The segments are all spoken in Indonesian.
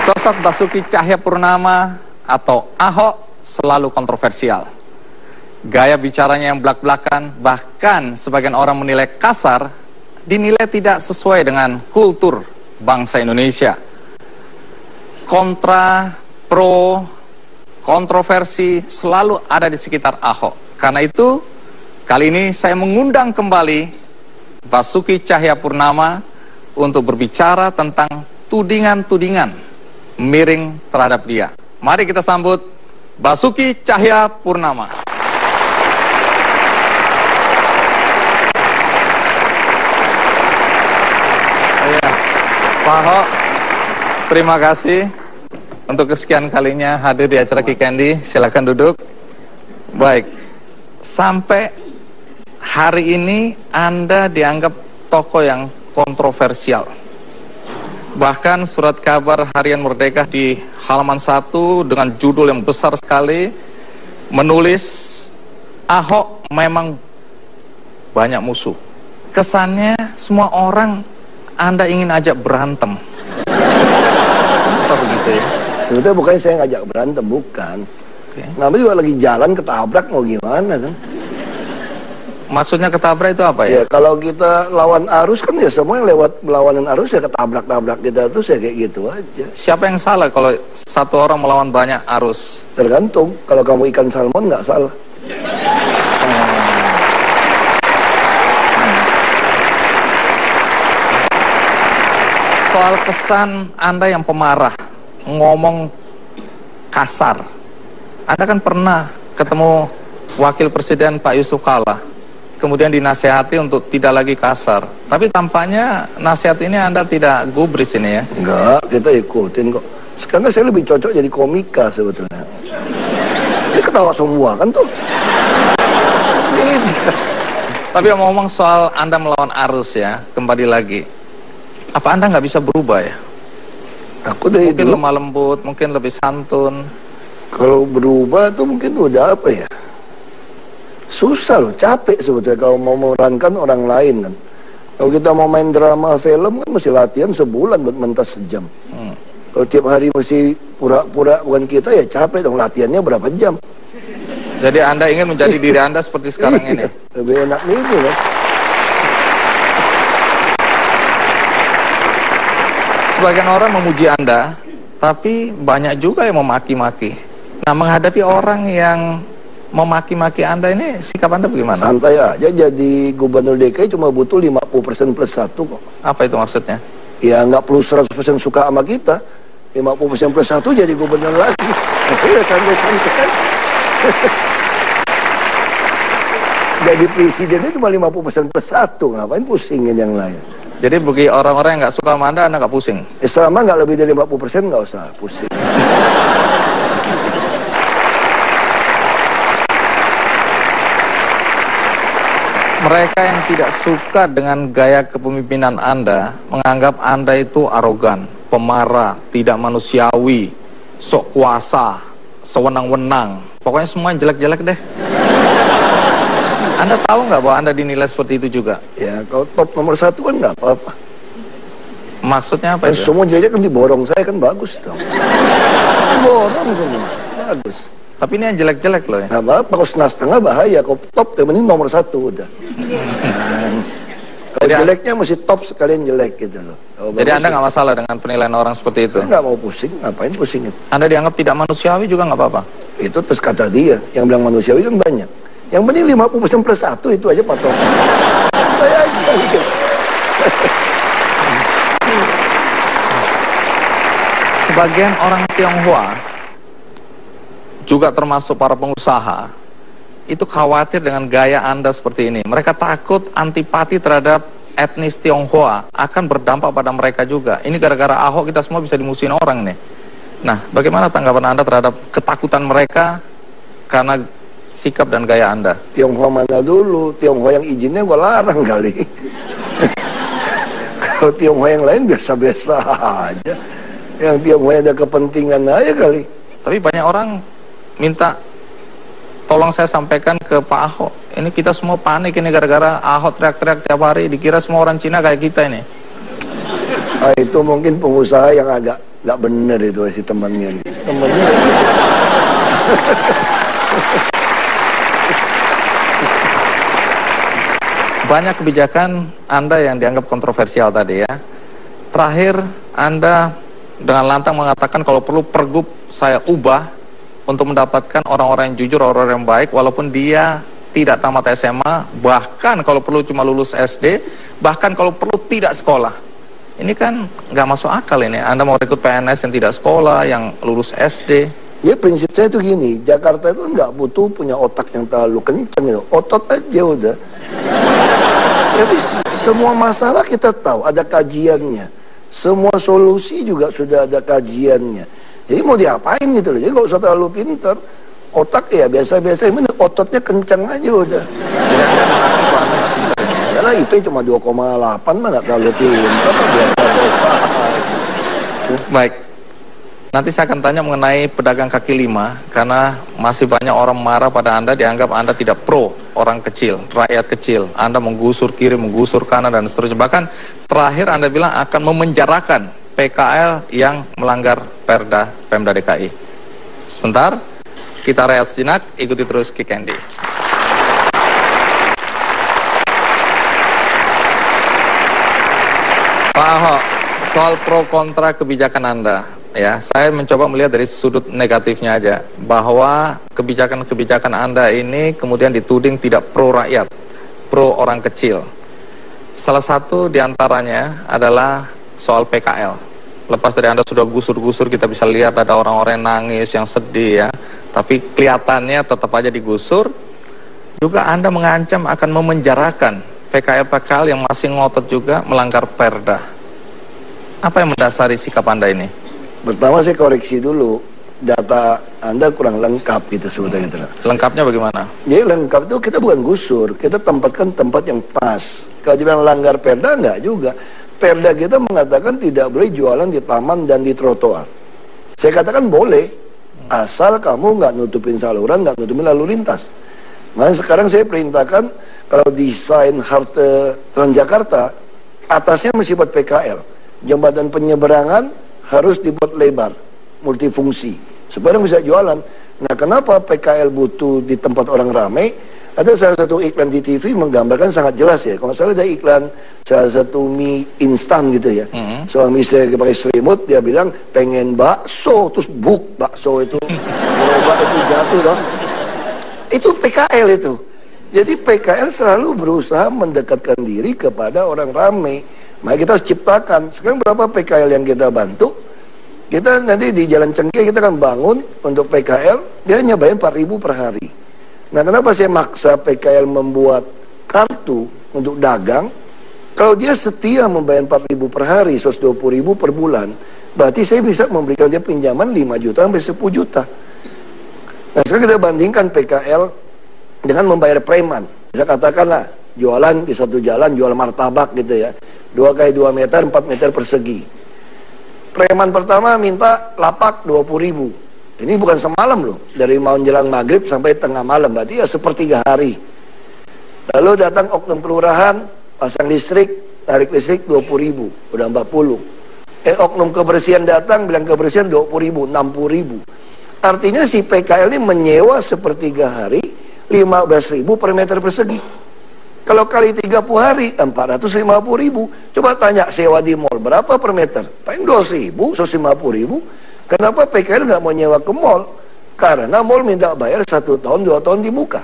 Sosok Basuki Cahayapurnama atau Ahok selalu kontroversial. Gaya bicaranya yang belak-belakan, bahkan sebagian orang menilai kasar, dinilai tidak sesuai dengan kultur bangsa Indonesia. Kontra, pro, kontroversi selalu ada di sekitar Ahok. Karena itu, kali ini saya mengundang kembali Basuki Cahayapurnama untuk berbicara tentang tudingan-tudingan miring terhadap dia. Mari kita sambut Basuki Cahayapurnama. Ya, Pak Ahok, terima kasih untuk kesekian kalinya hadir di acara Kikendi. Silakan duduk. Baik, sampai hari ini Anda dianggap tokoh yang kontroversial. Bahkan surat kabar Harian Merdeka di halaman 1 dengan judul yang besar sekali menulis Ahok memang banyak musuh. Kesannya semua orang Anda ingin ajak berantem. Kenapa begitu ya? Sebetulnya bukannya saya ngajak berantem, bukan. Namanya juga lagi jalan ketabrak, mau gimana kan? Maksudnya ketabrak itu apa ya? Ya kalau kita lawan arus kan ya semua yang lewat berlawanan arus ya ketabrak-tabrak kita terus ya kayak gitu aja. Siapa yang salah kalau satu orang melawan banyak arus? Tergantung. Kalau kamu ikan salmon nggak salah. Soal kesan Anda yang pemarah, ngomong kasar. Anda kan pernah ketemu Wakil Presiden Pak Yusuf Kalla, kemudian dinasehati untuk tidak lagi kasar. Tapi tampaknya nasihat ini Anda tidak gubris ini ya? Enggak, kita ikutin kok. Sekarang saya lebih cocok jadi komika sebetulnya. Dia ketawa semua kan tuh. Tapi ngomong soal Anda melawan arus ya, kembali lagi. Apa Anda nggak bisa berubah ya? Aku dari mungkin dulu, lemah lembut, mungkin lebih santun. kalau berubah tuh mungkin udah apa ya? Susah loh, capek sebetulnya kalau mau memerankan orang lain kan. Kalau kita mau main drama film kan mesti latihan sebulan buat mentas sejam. Kalau tiap hari mesti pura-pura bukan kita ya capek dong, latihannya berapa jam. Jadi Anda ingin menjadi diri Anda seperti sekarang ini? Lebih enak nih kan. Sebagian orang memuji Anda, tapi banyak juga yang memaki-maki. Nah, menghadapi orang yang memaki-maki Anda ini, sikap Anda bagaimana? Santai aja, jadi gubernur DKI cuma butuh 50% plus 1 kok. Apa itu maksudnya? Ya nggak perlu 100% suka sama kita, 50% plus 1 jadi gubernur lagi. Ya santai-santai. Jadi presidennya cuma 50% plus 1, ngapain pusingin yang lain? Jadi bagi orang-orang yang nggak suka sama Anda nggak pusing? Selama nggak lebih dari 50% nggak usah pusing. Mereka yang tidak suka dengan gaya kepemimpinan Anda menganggap Anda itu arogan, pemarah, tidak manusiawi, sok kuasa, sewenang-wenang. Pokoknya semua jelek-jelek deh. Anda tahu nggak bahwa Anda dinilai seperti itu juga? Ya kalau top nomor 1 kan nggak apa-apa. Maksudnya apa itu? Semua jelek kan diborong saya kan bagus dong. Diborong semua, bagus. Tapi ini yang jelek-jelek loh ya. Nggak apa-apa, kalau setengah bahaya. Kalau top yang penting nomor 1 udah. Kalau jeleknya mesti top sekalian jelek gitu loh. Jadi Anda nggak masalah dengan penilaian orang seperti itu? Saya nggak mau pusing, ngapain pusingin? Anda dianggap tidak manusiawi juga nggak apa-apa? Itu terus kata dia, yang bilang manusiawi kan banyak. Yang penting 50% plus 1 itu aja patokan. Saya aja gitu. Sebagian orang Tionghoa, juga termasuk para pengusaha, itu khawatir dengan gaya Anda seperti ini. Mereka takut antipati terhadap etnis Tionghoa akan berdampak pada mereka juga. Ini gara-gara Ahok kita semua bisa dimusuhin orang nih. Nah, bagaimana tanggapan Anda terhadap ketakutan mereka karena sikap dan gaya Anda? Tionghoa mana dulu? Tionghoa yang izinnya gua larang kali. Kalau Tionghoa yang lain biasa-biasa aja. Yang Tionghoa ada kepentingan aja kali. Tapi banyak orang minta tolong saya sampaikan ke Pak Ahok. Ini kita semua panik ini gara-gara Ahok teriak-teriak tiap hari, dikira semua orang Cina kayak kita ini. Itu mungkin pengusaha yang agak Nggak bener itu si temannya nih. Temannya banyak kebijakan Anda yang dianggap kontroversial tadi ya. Terakhir Anda dengan lantang mengatakan kalau perlu pergub saya ubah untuk mendapatkan orang-orang yang jujur, orang-orang yang baik walaupun dia tidak tamat SMA, bahkan kalau perlu cuma lulus SD, bahkan kalau perlu tidak sekolah. Ini kan nggak masuk akal ini. Anda mau rekrut PNS yang tidak sekolah, yang lulus SD. ya prinsip saya itu gini, Jakarta itu nggak butuh punya otak yang terlalu kenceng ya. Otot aja udah. Tapi semua masalah kita tahu ada kajiannya. Semua solusi juga sudah ada kajiannya. Jadi mau diapain gitu loh. Jadi nggak usah terlalu pinter. Otak ya biasa-biasa, ini ototnya kencang aja udah. Karena IP cuma 2,8 mah nggak terlalu pinter, biasa-biasa. Baik. Nanti saya akan tanya mengenai pedagang kaki lima, karena masih banyak orang marah pada Anda, dianggap Anda tidak pro orang kecil, rakyat kecil. Anda menggusur kiri, menggusur kanan, dan seterusnya. Bahkan terakhir Anda bilang akan memenjarakan PKL yang melanggar Perda Pemda DKI. Sebentar, kita rehat sejenak, ikuti terus Kick Andy. Pak Ahok, soal pro kontra kebijakan Anda. Ya, saya mencoba melihat dari sudut negatifnya aja, bahwa kebijakan-kebijakan Anda ini kemudian dituding tidak pro rakyat, pro orang kecil. Salah satu diantaranya adalah soal PKL. Lepas dari Anda sudah gusur-gusur, kita bisa lihat ada orang-orang yang nangis, yang sedih ya, tapi kelihatannya tetap aja digusur. Juga Anda mengancam akan memenjarakan PKL-PKL yang masih ngotot juga melanggar Perda. Apa yang mendasari sikap Anda ini? Pertama saya koreksi dulu, data Anda kurang lengkap gitu sebetulnya. Lengkapnya bagaimana? Jadi lengkap itu kita bukan gusur, kita tempatkan tempat yang pas. Kalau dibilang langgar Perda, enggak juga. Perda kita mengatakan tidak boleh jualan di taman dan di trotoar. Saya katakan boleh, asal kamu nggak nutupin saluran, nggak nutupin lalu lintas. Makanya sekarang saya perintahkan kalau desain halte Transjakarta, atasnya mesti buat PKL. Jembatan penyeberangan harus dibuat lebar, multifungsi, supaya bisa jualan. Nah, kenapa PKL butuh di tempat orang ramai? Ada salah satu iklan di TV menggambarkan sangat jelas ya. Kalau salah ada iklan salah satu mie instan gitu ya. Suami istri lagi pakai selimut, dia bilang pengen bakso, terus bakso itu, gerobak itu jatuh dong. Itu PKL itu. Jadi PKL selalu berusaha mendekatkan diri kepada orang ramai. Maka kita harus ciptakan. Sekarang berapa PKL yang kita bantu? Kita nanti di Jalan Cengkeh kita akan bangun untuk PKL, dia hanya bayar 4.000 per hari. Nah, kenapa saya maksa PKL membuat kartu untuk dagang? Kalau dia setia membayar 4.000 per hari, 120.000 per bulan, berarti saya bisa memberikan dia pinjaman 5 juta sampai 10 juta. Nah, sekarang kita bandingkan PKL dengan membayar preman. Bisa katakanlah jualan di satu jalan, jual martabak gitu ya, 2 kali 2 meter, 4 meter persegi. Preman pertama minta lapak 20.000. Ini bukan semalam loh, dari mau menjelang maghrib sampai tengah malam, berarti ya sepertiga hari. Lalu datang oknum kelurahan, pasang listrik, tarik listrik 20.000, udah 40. Oknum kebersihan datang, bilang kebersihan 20.000, 60.000. Artinya si PKL ini menyewa sepertiga hari, 15.000 per meter persegi. Kalau kali 30 hari, 450.000. Coba tanya sewa di mall, berapa per meter? Paling 2.000, 150.000. Kenapa PKL nggak mau nyewa ke mall? Karena mall minta bayar 1 tahun, 2 tahun di muka.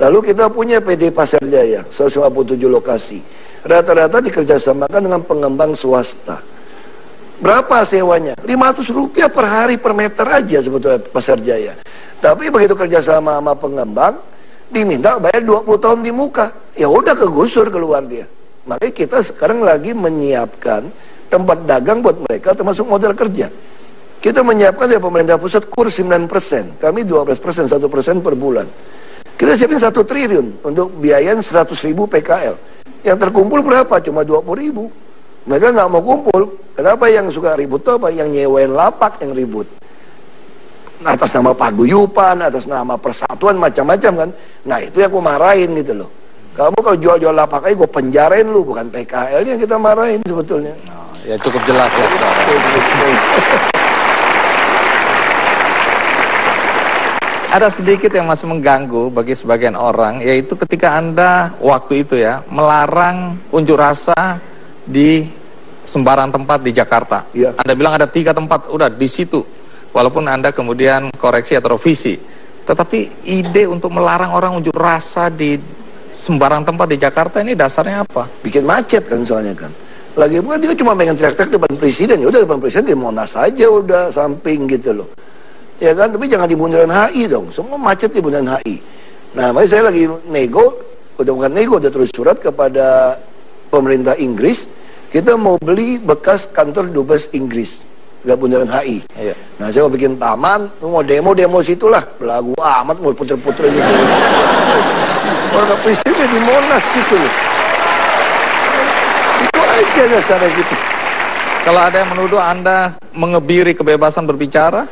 Lalu kita punya PD Pasar Jaya, 157 lokasi. Rata-rata dikerjasamakan dengan pengembang swasta. Berapa sewanya? 500 rupiah per hari per meter aja sebetulnya Pasar Jaya. Tapi begitu kerjasama sama pengembang, diminta bayar 20 tahun di muka. Ya udah kegusur keluar dia. Makanya kita sekarang lagi menyiapkan tempat dagang buat mereka termasuk modal kerja. Kita menyiapkan dari pemerintah pusat kurs 9%, kami 12%, 1% per bulan. Kita siapin 1 triliun untuk biayain 100.000 PKL. Yang terkumpul berapa? Cuma 20.000. Mereka nggak mau kumpul. Kenapa? Yang suka ribut tuh apa? Yang nyewain lapak yang ribut. Atas nama paguyupan, atas nama persatuan, macam-macam kan. Nah itu yang aku marahin gitu loh. Kamu kalau jual-jual lapak aja gue penjarain lu, bukan PKL yang kita marahin sebetulnya. Ya cukup jelas ya. Ada sedikit yang masih mengganggu bagi sebagian orang, yaitu ketika Anda waktu itu ya melarang unjuk rasa di sembarang tempat di Jakarta. Ya. Anda bilang ada 3 tempat, udah di situ. Walaupun Anda kemudian koreksi atau revisi. Tetapi ide untuk melarang orang unjuk rasa di sembarang tempat di Jakarta ini dasarnya apa? Bikin macet kan soalnya kan. Lagi bukan dia cuma pengen teriak-teriak depan presiden, ya udah depan presiden di Monas aja udah samping gitu loh. Ya kan, tapi jangan di Bundaran HI dong. Semua macet di Bundaran HI. Nah, makanya saya lagi nego, udah bukan nego, udah terus surat kepada pemerintah Inggris. Kita mau beli bekas kantor dubes Inggris, nggak Bundaran HI. Iya. Nah, saya mau bikin taman, mau demo situlah. Belagu amat, mau puter-puter gitu. Warga presidennya di Monas gitu. Itu aja dasarnya gitu. Kalau ada yang menuduh Anda mengebiri kebebasan berbicara,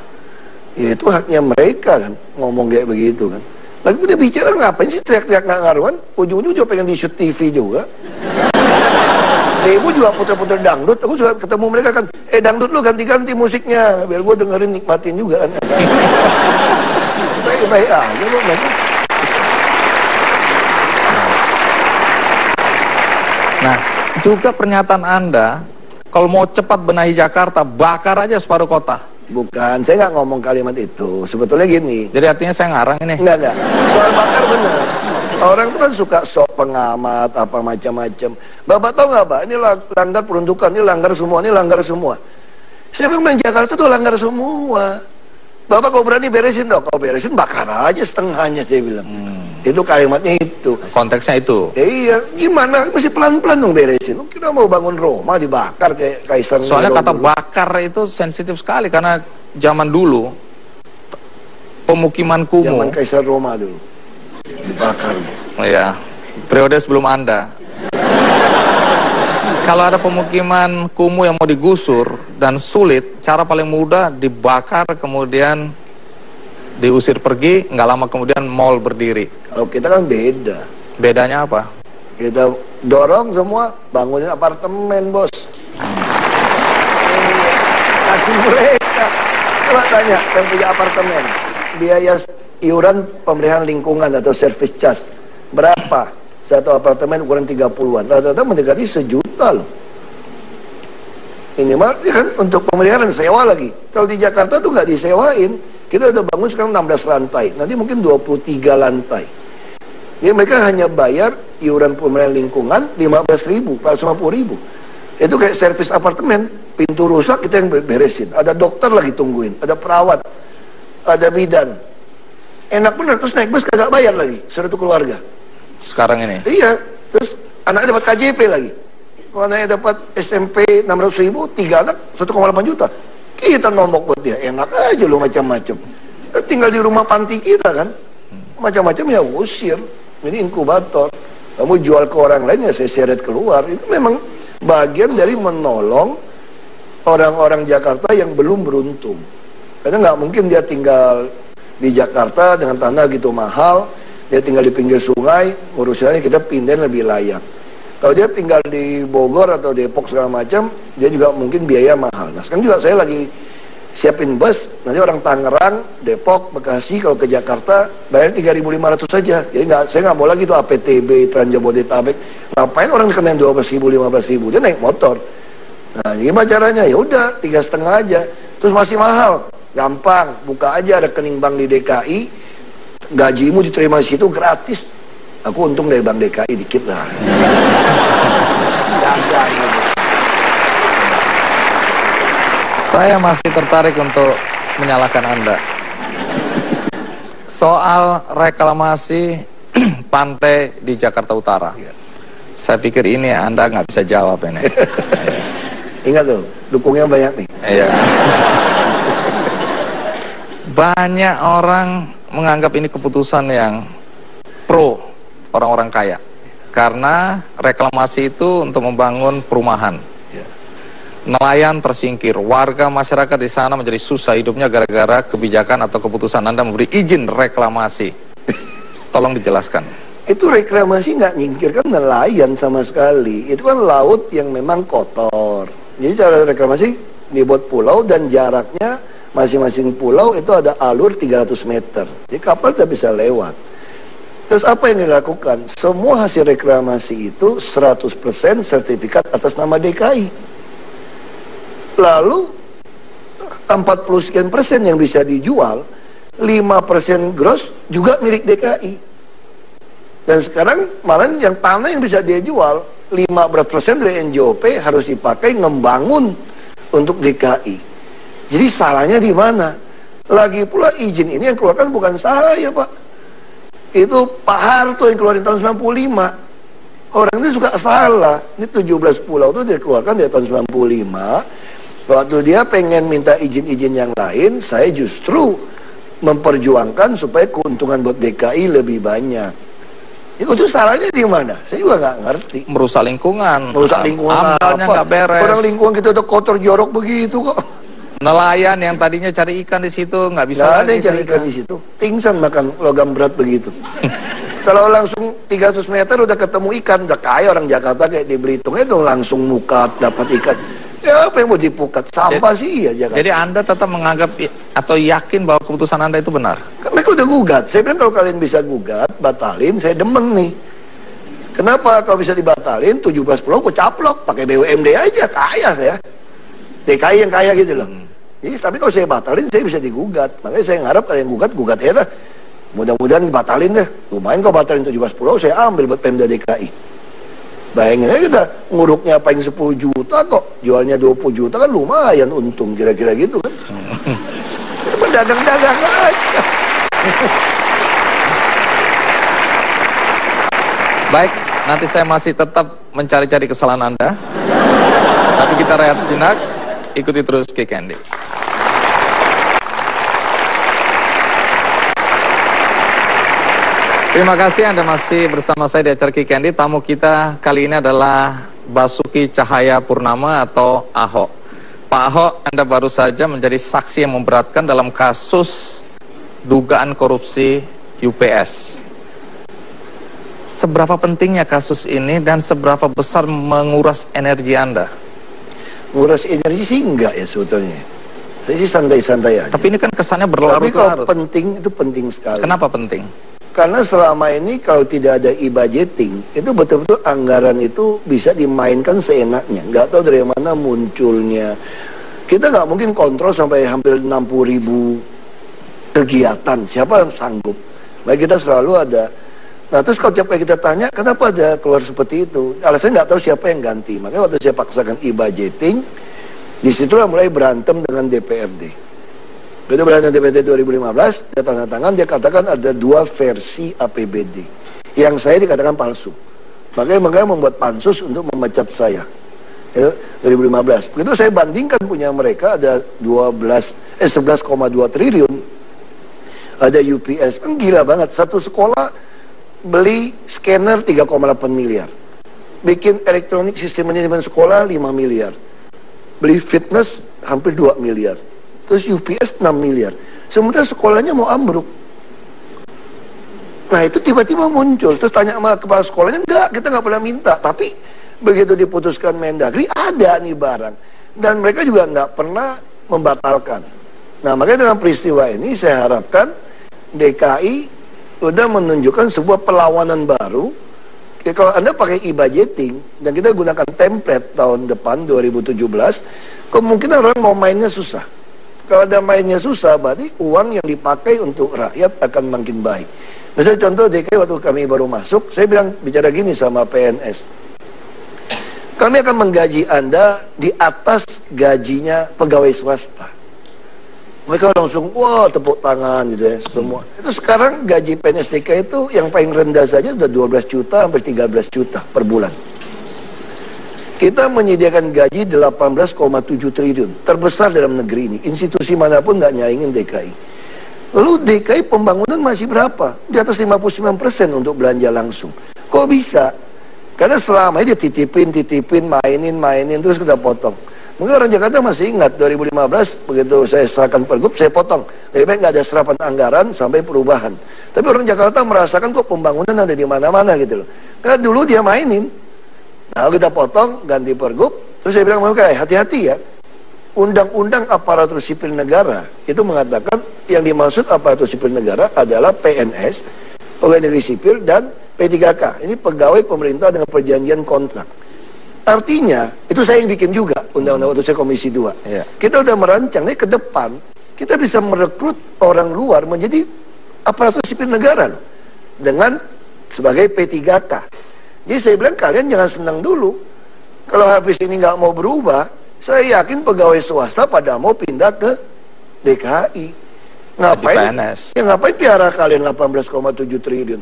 Ya itu haknya mereka kan, ngomong kayak begitu kan. Lagi udah bicara ngapain sih teriak-teriak nggak ngaruhan? Ujung-ujung juga pengen di-shoot TV juga. Ibu juga puter-puter dangdut, aku juga ketemu mereka kan, dangdut lu ganti-ganti musiknya, biar gue dengerin nikmatin juga kan. Baik-baik aja lu mereka. nah juga pernyataan Anda, kalau mau cepat benahi Jakarta, bakar aja separuh kota. Bukan, saya nggak ngomong kalimat itu. Sebetulnya gini. Jadi artinya saya ngarang ini. Enggak. Soal bakar benar. Orang itu kan suka sok pengamat, apa macam-macam. Bapak tahu nggak Pak? Ini langgar peruntukan, ini langgar semua, ini langgar semua. Siapa yang main Jakarta tuh langgar semua. Bapak kalau berani beresin dong. Kalau beresin bakar aja setengahnya, saya bilang. Itu kalimatnya itu. Konteksnya itu. Iya, gimana? Masih pelan-pelan dong beresin. Lu kira mau bangun Roma dibakar kayak Kaisar Nero. Soalnya kata bakar itu sensitif sekali karena zaman dulu pemukiman kumuh. Zaman Kaisar Roma dulu dibakar. Iya, periode sebelum Anda. Kalau ada pemukiman kumuh yang mau digusur dan sulit, cara paling mudah dibakar kemudian diusir pergi, nggak lama kemudian mall berdiri. Kalau kita kan beda. Bedanya apa? Kita dorong semua bangunin apartemen, bos. Kasih mereka. Coba tanya yang punya apartemen, biaya iuran pemeliharaan lingkungan atau service charge berapa? Satu apartemen ukuran 30-an. Rata-rata mendekati 1 juta loh. Ini mah ya kan untuk pemeliharaan sewa lagi. Kalau di Jakarta tuh nggak disewain. Kita udah bangun sekarang 16 lantai. Nanti mungkin 23 lantai. Jadi mereka hanya bayar iuran pemeliharaan lingkungan 15.000, 450.000. Itu kayak servis apartemen. Pintu rusak kita yang beresin. Ada dokter lagi tungguin. Ada perawat. Ada bidan. Enak bener. Terus naik bus kagak bayar lagi. Satu keluarga. Sekarang ini? Iya. Terus anaknya dapat KJP lagi. Kalau anaknya dapat SMP 600.000, 3 anak 1,8 juta. Kita nombok buat dia, enak aja lo macam-macam. Tinggal di rumah panti kita kan, macam-macam ya usir. Ini inkubator. Kamu jual ke orang lain ya saya seret keluar. Itu memang bagian dari menolong orang-orang Jakarta yang belum beruntung. Karena nggak mungkin dia tinggal di Jakarta dengan tanah gitu mahal, dia tinggal di pinggir sungai, urusannya kita pindahin lebih layak. Kalau dia tinggal di Bogor atau Depok segala macam, dia juga mungkin biaya mahal. Nah sekarang juga saya lagi siapin bus, nanti orang Tangerang, Depok, Bekasi kalau ke Jakarta bayar 3.500 saja. Jadi saya nggak mau lagi tuh APTB, Trans Jabodetabek. Ngapain orang dikenain 12.000, 15.000? Dia naik motor. Nah gimana caranya? Ya udah 3,5 aja. Terus masih mahal, gampang, buka aja rekening bank di DKI, gajimu diterima di situ gratis. Aku untung dari Bank DKI dikit lah. Saya masih tertarik untuk menyalahkan Anda. Soal reklamasi pantai di Jakarta Utara. Saya pikir ini Anda nggak bisa jawab ini. Ingat tuh, dukungnya banyak nih. Iya. Banyak orang menganggap ini keputusan yang pro orang-orang kaya, karena reklamasi itu untuk membangun perumahan. Nelayan tersingkir, warga masyarakat di sana menjadi susah hidupnya gara-gara kebijakan atau keputusan Anda memberi izin reklamasi. Tolong dijelaskan. Itu reklamasi nggak nyingkirkan nelayan sama sekali. Itu kan laut yang memang kotor, Jadi cara reklamasi dibuat pulau dan jaraknya masing-masing pulau itu ada alur 300 meter. Jadi kapal tidak bisa lewat. Terus apa yang dilakukan? Semua hasil reklamasi itu 100% sertifikat atas nama DKI. Lalu 40 sekian persen yang bisa dijual, 5% gross juga milik DKI. Dan sekarang malah yang tanah yang bisa dia jual 15% dari NJOP harus dipakai ngembangun untuk DKI. Jadi salahnya di mana? Lagi pula izin ini yang keluarkan bukan saya, Pak. Itu Pak Harto yang keluarin tahun 95. Orang itu suka salah. Ini 17 pulau itu dia keluarkan dari tahun 95. Waktu dia pengen minta izin-izin yang lain, saya justru memperjuangkan supaya keuntungan buat DKI lebih banyak. Itu salahnya di mana? Saya juga nggak ngerti. Merusak lingkungan. Merusak lingkungan Amdalnya nggak beres. Orang lingkungan kita udah kotor jorok begitu kok. Nelayan yang tadinya cari ikan di situ nggak bisa Nggak lagi ada yang cari ikan di situ. Pingsan makan logam berat begitu. Kalau langsung 300 meter udah ketemu ikan, udah kaya orang Jakarta kayak di Belitung itu langsung mukat dapat ikan. Ya apa yang mau dipukat? Sampah sih ya Jakarta. Jadi Anda tetap menganggap atau yakin bahwa keputusan Anda itu benar? Kan mereka udah gugat. Saya bilang kalau kalian bisa gugat, batalin, saya demen nih. Kenapa kalau bisa dibatalin 17 pulau kok caplok, pakai BUMD aja, kaya saya. DKI yang kaya gitu loh. Jadi tapi kalau saya batalin saya bisa digugat. Makanya saya ngarep kalau yang gugat ya dah. Mudah-mudahan dibatalin deh. Lumayan kalau batalin 17 pulau saya ambil buat Pemda DKI. Bayangin aja kita nguruknya paling 10 juta kok, jualnya 20 juta kan lumayan untung kira-kira gitu kan. Itu berdagang-dagang aja. Baik, nanti saya masih tetap mencari-cari kesalahan Anda. Tapi kita rehat sejenak, ikuti terus Kick Candy. Terima kasih Anda masih bersama saya di acara Kick Candy. Tamu kita kali ini adalah Basuki Cahayapurnama atau Ahok. Pak Ahok, Anda baru saja menjadi saksi yang memberatkan dalam kasus dugaan korupsi UPS. Seberapa pentingnya kasus ini dan seberapa besar menguras energi Anda? Nguras energi sih enggak ya sebetulnya. Saya sih santai-santai aja. Tapi ini kan kesannya Tapi kalau berlarut-larut. penting itu penting sekali. Kenapa penting? Karena selama ini kalau tidak ada e-budgeting, itu betul-betul anggaran itu bisa dimainkan seenaknya. Nggak tahu dari mana munculnya. Kita nggak mungkin kontrol sampai hampir 60.000 kegiatan. Siapa yang sanggup? Baik kita selalu ada. Nah terus kalau tiap kali kita tanya, kenapa ada keluar seperti itu? Alasannya nggak tahu siapa yang ganti. Makanya waktu saya paksakan e-budgeting, disitulah mulai berantem dengan DPRD. Itu berantem DPRD 2015, dia tanda tangan, dia katakan ada 2 versi APBD. Yang saya dikatakan palsu. Makanya membuat pansus untuk memecat saya. Ya, 2015. Begitu saya bandingkan punya mereka ada 11,2 triliun. Ada UPS, kan gila banget. Satu sekolah beli scanner 3,8 miliar. Bikin elektronik sistem manajemen sekolah 5 miliar. Beli fitness hampir 2 miliar. Terus UPS 6 miliar. Sementara sekolahnya mau ambruk. Nah itu tiba-tiba muncul. Terus tanya sama kepala sekolahnya, enggak, kita nggak pernah minta. Tapi begitu diputuskan Mendagri, ada nih barang. Dan mereka juga nggak pernah membatalkan. Nah makanya dengan peristiwa ini saya harapkan DKI udah menunjukkan sebuah perlawanan baru. Kalau Anda pakai e-budgeting dan kita gunakan template tahun depan 2017, kemungkinan orang mau mainnya susah. Kalau ada mainnya susah, berarti uang yang dipakai untuk rakyat akan makin baik. Misalnya contoh DKI waktu kami baru masuk, saya bicara gini sama PNS. Kami akan menggaji Anda di atas gajinya pegawai swasta. Mereka langsung, wah tepuk tangan gitu ya, semua. Itu sekarang gaji PNS DKI itu yang paling rendah saja sudah 12 juta sampai 13 juta per bulan. Kita menyediakan gaji 18,7 triliun, terbesar dalam negeri ini. Institusi manapun nggak nyaingin DKI. Lalu DKI pembangunan masih berapa? Di atas 59% untuk belanja langsung. Kok bisa? Karena selama ini titipin, mainin, terus kita potong. Mungkin orang Jakarta masih ingat 2015 begitu saya serahkan pergub, saya potong. Lebih baik nggak ada serapan anggaran sampai perubahan. Tapi orang Jakarta merasakan kok pembangunan ada di mana-mana gitu loh. Karena dulu dia mainin. Nah kita potong, ganti pergub, Terus saya bilang, makanya hati-hati ya. Undang-undang aparatur sipil negara itu mengatakan yang dimaksud aparatur sipil negara adalah PNS, pegawai negeri sipil, dan P3K. Ini pegawai pemerintah dengan perjanjian kontrak. Artinya, itu saya yang bikin juga undang-undang waktu saya Komisi 2. Kita udah merancang nih ke depan, kita bisa merekrut orang luar menjadi aparatur sipil negara loh, dengan sebagai P3K. Jadi saya bilang kalian jangan senang dulu. Kalau habis ini nggak mau berubah, saya yakin pegawai swasta pada mau pindah ke DKI. Ngapain? Ya ngapain piara kalian 18,7 triliun?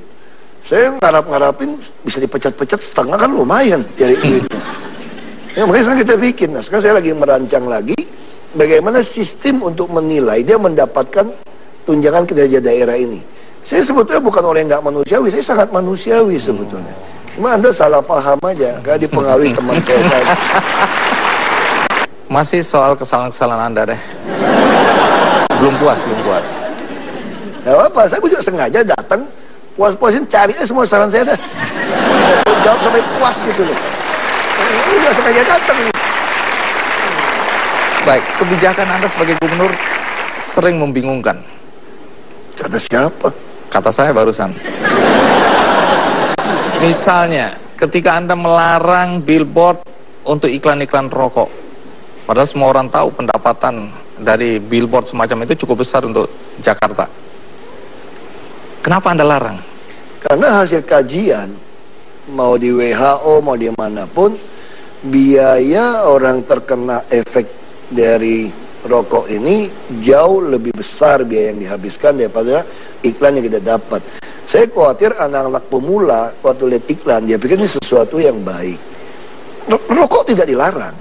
Saya ngarap-ngarapin bisa dipecat-pecat setengah kan lumayan dari duitnya. Ya makanya sekarang kita bikin. Nah sekarang saya lagi merancang lagi bagaimana sistem untuk menilai dia mendapatkan tunjangan kinerja daerah ini. Saya sebetulnya bukan orang yang nggak manusiawi, saya sangat manusiawi sebetulnya. Cuma Anda salah paham aja, kayak dipengaruhi teman saya tadi. Masih soal kesalahan-kesalahan Anda deh. Belum puas. Gak apa-apa, saya juga sengaja datang, puas-puasin, cari aja semua saran saya dah. Jawab sampai puas gitu loh. Ini juga sengaja datang nih. Baik, kebijakan Anda sebagai gubernur sering membingungkan. Kata siapa? Kata saya barusan. Misalnya, ketika Anda melarang billboard untuk iklan-iklan rokok, padahal semua orang tahu pendapatan dari billboard semacam itu cukup besar untuk Jakarta. Kenapa Anda larang? Karena hasil kajian, mau di WHO, mau di manapun, biaya orang terkena efek dari rokok ini jauh lebih besar biaya yang dihabiskan daripada iklan yang kita dapat. Saya khawatir anak-anak pemula waktu lihat iklan, dia pikir ini sesuatu yang baik. Rokok tidak dilarang.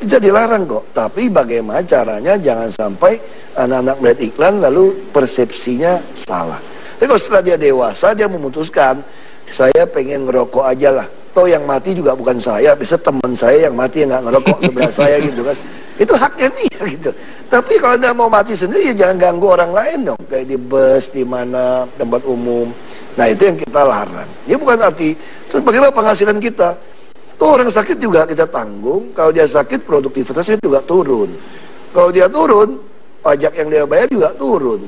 Tidak dilarang kok, tapi bagaimana caranya jangan sampai anak-anak melihat iklan lalu persepsinya salah. Tapi kalau setelah dia dewasa, dia memutuskan, saya pengen ngerokok aja lah. Toh yang mati juga bukan saya, bisa teman saya yang mati yang nggak ngerokok sebelah saya gitu kan. Itu haknya dia gitu. Tapi kalau Anda mau mati sendiri, ya jangan ganggu orang lain dong. Kayak di bus, di mana, tempat umum. Nah itu yang kita larang. Dia bukan arti, terus bagaimana penghasilan kita? Tuh orang sakit juga kita tanggung. Kalau dia sakit, produktivitasnya juga turun. Kalau dia turun, pajak yang dia bayar juga turun.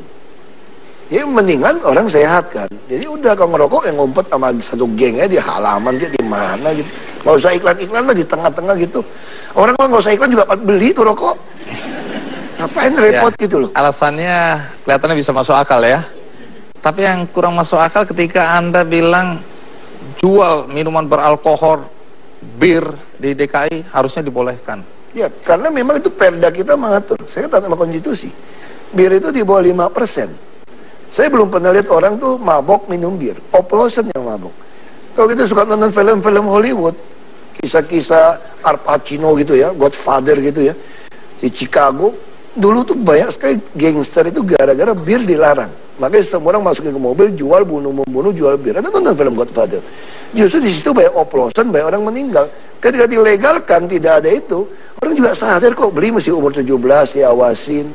Jadi mendingan orang sehat kan. Jadi udah kalau ngerokok yang ngumpet sama satu gengnya di halaman dia di mana gitu. Nggak usah iklan-iklan lah di tengah-tengah gitu. Orang kalau nggak usah iklan juga beli tuh rokok. Ngapain repot gitu loh. Alasannya kelihatannya bisa masuk akal ya. Tapi yang kurang masuk akal ketika Anda bilang jual minuman beralkohol, bir di DKI harusnya dibolehkan. Ya karena memang itu perda kita mengatur. Saya taat sama konstitusi. Bir itu di bawah 5%. Saya belum pernah lihat orang tuh mabok minum bir. Oplosan yang mabok. Kalau kita suka nonton film-film Hollywood, kisah-kisah Al Pacino gitu ya, Godfather gitu ya, di Chicago, dulu tuh banyak sekali gangster itu gara-gara bir dilarang. Makanya semua orang masukin ke mobil, jual, bunuh, jual bir. Ada nonton film Godfather. Justru di situ banyak oplosan, banyak orang meninggal. Ketika dilegalkan, tidak ada itu, orang juga sadar kok, beli mesti umur 17, diawasin.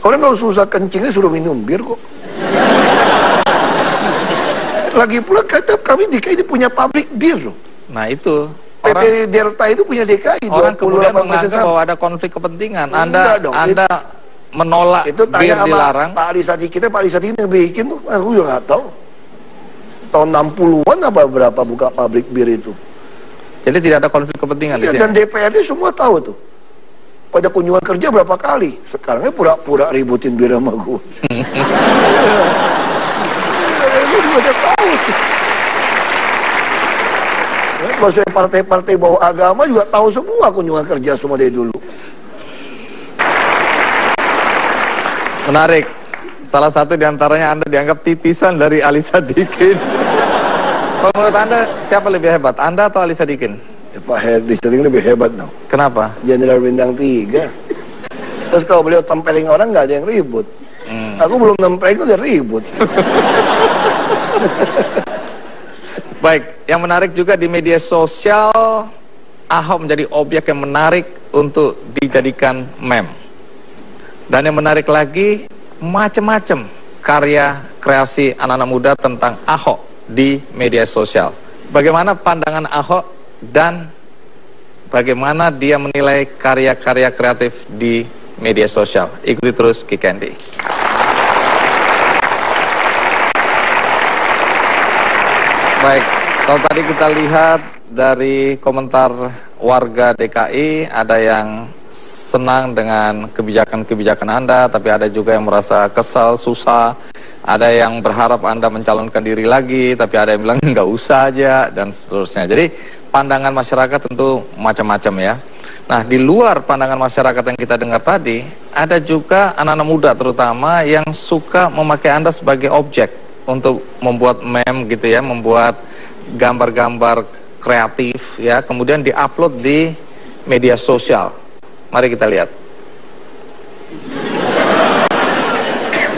Orang kalau susah kencingnya suruh minum bir kok. Lagi pula kami DKI ini punya pabrik bir loh. Nah itu PT Delta itu punya DKI. Orang kemudian menganggap bahwa ada konflik kepentingan. Anda menolak itu bir dilarang. Pak Ali Sadikin yang bikin tuh, aku juga nggak tahu. Tahun 60-an apa berapa buka pabrik bir itu. Jadi tidak ada konflik kepentingan di sini. Dan DPRD semua tahu tuh. Pada kunjungan kerja berapa kali. Sekarangnya pura-pura ributin bir sama gue. Gue juga tahu. Kalau saya partai-partai bawah agama juga tahu semua kunjungan kerja semua dari dulu. Menarik. Salah satu diantaranya Anda dianggap titisan dari Ali Sadikin. Kalau menurut Anda siapa lebih hebat, Anda atau Ali Sadikin? Ya, Pak Herdi Sadikin lebih hebat dong. Kenapa? Jenderal bintang 3. Terus kalau beliau tempeling orang nggak ada yang ribut. Aku belum tempeling udah ribut. Baik, yang menarik juga di media sosial, Ahok menjadi objek yang menarik untuk dijadikan meme. Dan yang menarik lagi, macam-macam karya kreasi anak-anak muda tentang Ahok di media sosial. Bagaimana pandangan Ahok dan bagaimana dia menilai karya-karya kreatif di media sosial. Ikuti terus Ki Candy. Baik, kalau tadi kita lihat dari komentar warga DKI, ada yang senang dengan kebijakan-kebijakan Anda, tapi ada juga yang merasa kesal, susah. Ada yang berharap Anda mencalonkan diri lagi, tapi ada yang bilang nggak usah aja, dan seterusnya. Jadi pandangan masyarakat tentu macam-macam ya. Nah, di luar pandangan masyarakat yang kita dengar tadi, ada juga anak-anak muda terutama yang suka memakai Anda sebagai objek untuk membuat meme gitu ya, membuat gambar-gambar kreatif ya, kemudian diupload di media sosial. Mari kita lihat.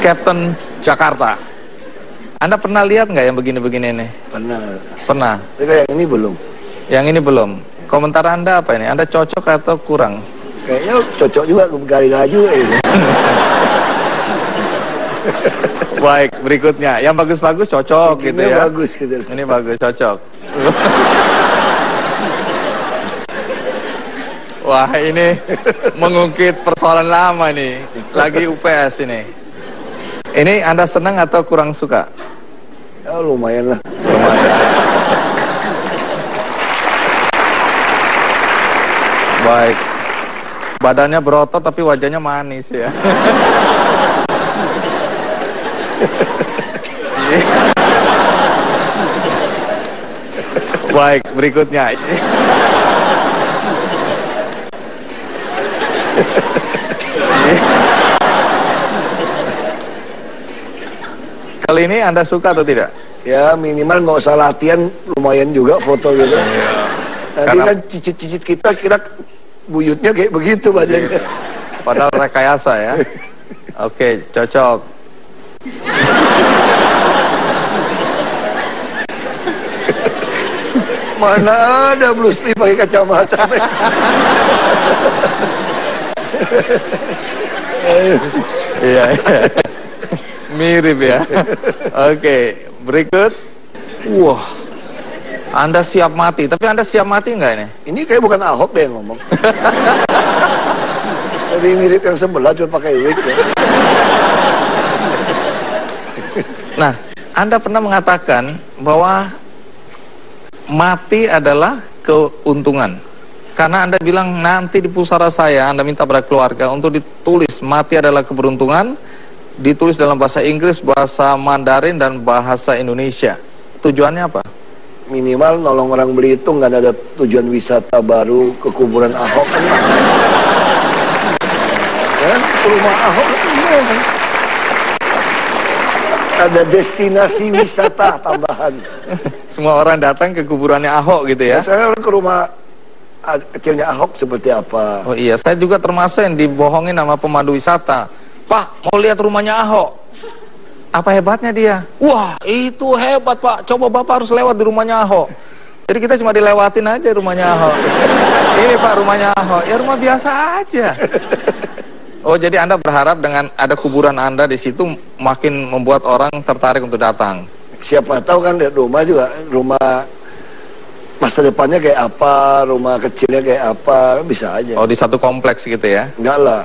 Captain Jakarta. Anda pernah lihat nggak yang begini-begini ini? Pernah. Pernah. Tapi yang ini belum. Yang ini belum. Komentar Anda apa ini? Anda cocok atau kurang? Kayaknya cocok juga, gari-gari juga ini. Baik, berikutnya. Yang bagus-bagus cocok ini gitu ya. Bagus gitu. Ini bagus, cocok. Wah, ini mengungkit persoalan lama nih. Lagi UPS ini. Ini Anda senang atau kurang suka? Ya lumayan lah. Lumayan. Baik. Badannya berotot tapi wajahnya manis ya. Baik, berikutnya. Kali ini Anda suka atau tidak? Ya minimal nggak usah latihan, lumayan juga foto gitu. Nanti Karena kan cicit-cicit kita kira buyutnya kayak begitu badannya. padahal rekayasa ya. Oke, cocok. Mana ada Bruce Lee pakai kacamata. Iya, iya. Mirip ya. Oke, berikut. Wah, Anda siap mati. Tapi Anda siap mati nggak ini? Ini kayak bukan Ahok deh yang ngomong. Lebih mirip yang sebelah cuma pakai wig ya. Nah, Anda pernah mengatakan bahwa mati adalah keuntungan. Karena Anda bilang nanti di pusara saya, Anda minta pada keluarga untuk ditulis mati adalah keberuntungan, ditulis dalam bahasa Inggris, bahasa Mandarin, dan bahasa Indonesia. Tujuannya apa? Minimal nolong orang Belitung, nggak ada tujuan wisata baru ke kuburan Ahok kan. Ya, ke rumah Ahok kan. Ada destinasi wisata tambahan. Semua orang datang ke kuburannya Ahok gitu ya? Saya orang ke rumah kecilnya Ahok seperti apa. Oh iya, saya juga termasuk yang dibohongin sama pemandu wisata. Pak, mau lihat rumahnya Ahok. Apa hebatnya dia? Wah, itu hebat Pak. Coba Bapak harus lewat di rumahnya Ahok. Jadi kita cuma dilewatin aja rumahnya Ahok. Ini Pak rumahnya Ahok. Ya rumah biasa aja. Oh, jadi Anda berharap dengan ada kuburan Anda di situ makin membuat orang tertarik untuk datang. Siapa tahu kan lihat rumah juga, rumah masa depannya kayak apa, rumah kecilnya kayak apa, bisa aja. Oh, di satu kompleks gitu ya? Enggak lah.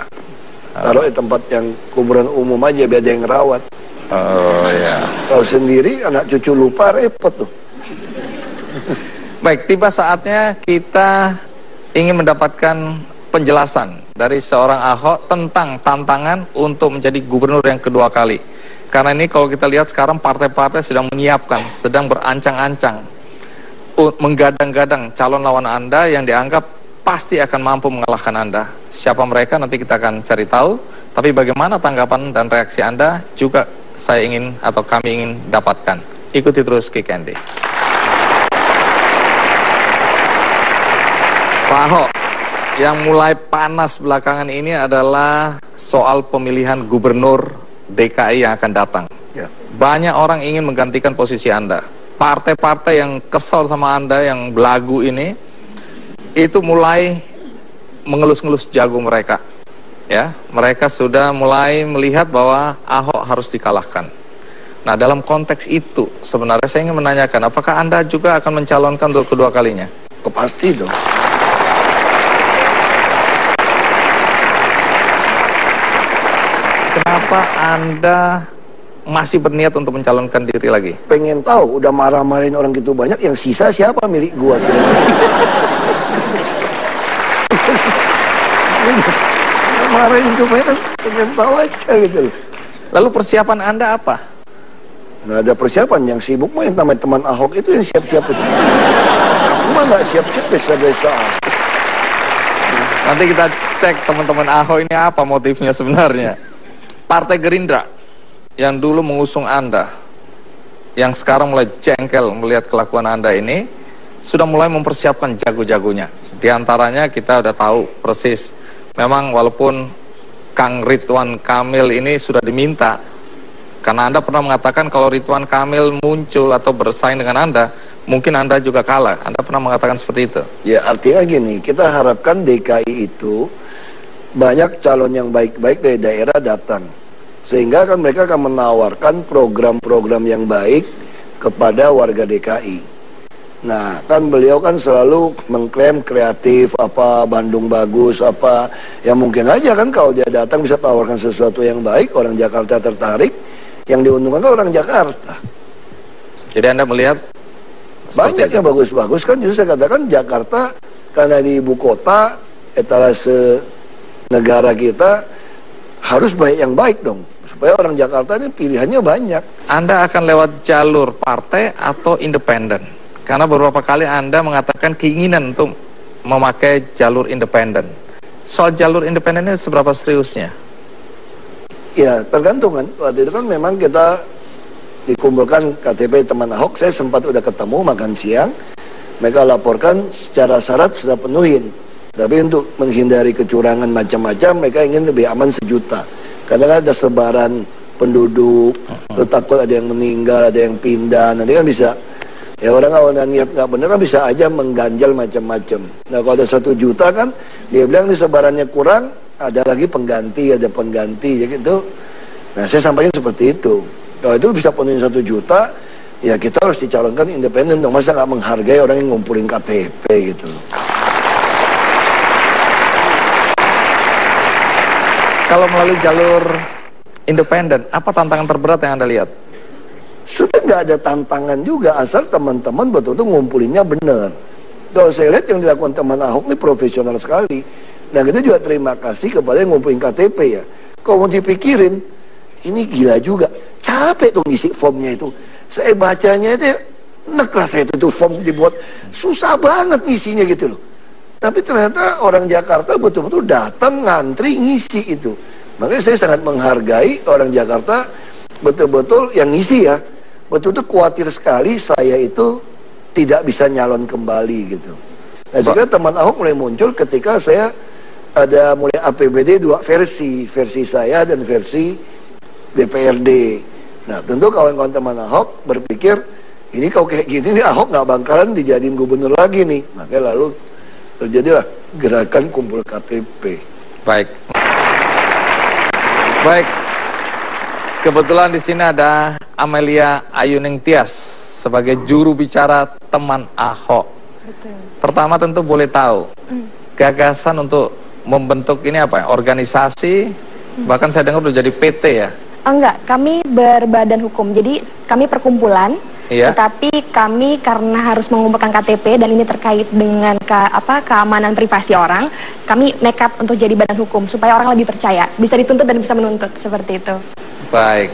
Taruh di tempat yang kuburan umum aja biar ada yang rawat. Oh ya. Kalau sendiri anak cucu lupa repot tuh. Baik, tiba saatnya kita ingin mendapatkan penjelasan dari seorang Ahok tentang tantangan untuk menjadi gubernur yang kedua kali. Karena ini kalau kita lihat sekarang partai-partai sedang menyiapkan, sedang berancang-ancang, menggadang-gadang calon lawan Anda yang dianggap pasti akan mampu mengalahkan Anda. Siapa mereka nanti kita akan cari tahu. Tapi bagaimana tanggapan dan reaksi Anda juga saya ingin atau kami ingin dapatkan. Ikuti terus Ki Candy. Pak Ahok, yang mulai panas belakangan ini adalah soal pemilihan gubernur DKI yang akan datang. Ya. Banyak orang ingin menggantikan posisi Anda. Partai-partai yang kesal sama Anda, yang belagu ini, itu mulai mengelus-ngelus jago mereka. Ya, mereka sudah mulai melihat bahwa Ahok harus dikalahkan. Nah, dalam konteks itu, sebenarnya saya ingin menanyakan, apakah Anda juga akan mencalonkan untuk kedua kalinya? Oh, pasti dong. Kenapa Anda masih berniat untuk mencalonkan diri lagi? Pengen tahu, udah marah-marahin orang gitu banyak, yang sisa siapa milik gua tuh? Marahin itu banyak, pengen tahu aja gitu loh. Lalu persiapan Anda apa? Nggak ada persiapan, yang sibuk mah yang namanya teman Ahok itu yang siap-siap itu. Aku mah nggak siap-siap, biasa-biasa. Nanti kita cek teman-teman Ahok ini apa motifnya sebenarnya. Partai Gerindra yang dulu mengusung Anda, yang sekarang mulai jengkel melihat kelakuan Anda ini, sudah mulai mempersiapkan jago-jagonya. Di antaranya kita udah tahu persis, memang walaupun Kang Ridwan Kamil ini sudah diminta, karena Anda pernah mengatakan kalau Ridwan Kamil muncul atau bersaing dengan Anda, mungkin Anda juga kalah. Anda pernah mengatakan seperti itu. Ya artinya gini, kita harapkan DKI itu banyak calon yang baik-baik dari daerah datang, sehingga kan mereka akan menawarkan program-program yang baik kepada warga DKI. Nah, kan beliau kan selalu mengklaim kreatif, apa Bandung bagus, apa ya mungkin aja kan kalau dia datang bisa tawarkan sesuatu yang baik, orang Jakarta tertarik, yang diuntungkan kan orang Jakarta. Jadi Anda melihat banyak yang bagus-bagus kan, justru saya katakan Jakarta karena di ibu kota, etalase negara kita harus baik yang baik dong, supaya orang Jakarta ini pilihannya banyak. Anda akan lewat jalur partai atau independen? Karena beberapa kali Anda mengatakan keinginan untuk memakai jalur independen. Soal jalur independen ini seberapa seriusnya? Ya tergantung kan, waktu itu kan memang kita dikumpulkan KTP teman Ahok, saya sempat udah ketemu makan siang, mereka laporkan secara syarat sudah penuhin. Tapi untuk menghindari kecurangan macam-macam, mereka ingin lebih aman 1 juta. Karena kan ada sebaran penduduk, takut ada yang meninggal, ada yang pindah, nanti kan bisa. Ya orang awalnya niat nggak bener kan bisa aja mengganjal macam-macam. Nah kalau ada 1 juta kan, dia bilang ini sebarannya kurang, ada lagi pengganti, ada pengganti, ya gitu. Nah saya sampaikan seperti itu. Kalau itu bisa penuhin 1 juta, ya kita harus dicalonkan independen dong. Masa nggak menghargai orang yang ngumpulin KTP gitu. Kalau melalui jalur independen, apa tantangan terberat yang Anda lihat? Sudah nggak ada tantangan juga, asal teman-teman betul-betul ngumpulinnya benar. Kalau saya lihat yang dilakukan teman Ahok ini profesional sekali. Nah kita juga terima kasih kepada yang ngumpulin KTP ya. Kalau mau dipikirin, ini gila juga. Capek tuh ngisi formnya itu. Saya bacanya itu, neklas saya itu form dibuat. Susah banget ngisinya gitu loh. Tapi ternyata orang Jakarta betul-betul datang ngantri ngisi itu. Makanya saya sangat menghargai orang Jakarta betul-betul yang ngisi ya. Betul-betul khawatir sekali saya itu tidak bisa nyalon kembali gitu. Nah juga teman Ahok mulai muncul ketika saya ada mulai APBD 2 versi saya dan versi DPRD. Nah tentu kawan-kawan teman Ahok berpikir ini kalau kayak gini nih Ahok nggak bakalan dijadiin gubernur lagi nih. Makanya lalu terjadilah gerakan kumpul KTP. Baik. Kebetulan di sini ada Amelia Ayuning Tias sebagai juru bicara teman Ahok. Betul. Pertama tentu boleh tahu gagasan untuk membentuk ini apa ya? Organisasi, bahkan saya dengar udah jadi PT ya? Enggak, kami berbadan hukum. Jadi kami perkumpulan, tetapi kami karena harus mengumpulkan KTP dan ini terkait dengan keamanan privasi orang, kami nekat untuk jadi badan hukum supaya orang lebih percaya, bisa dituntut dan bisa menuntut seperti itu. Baik,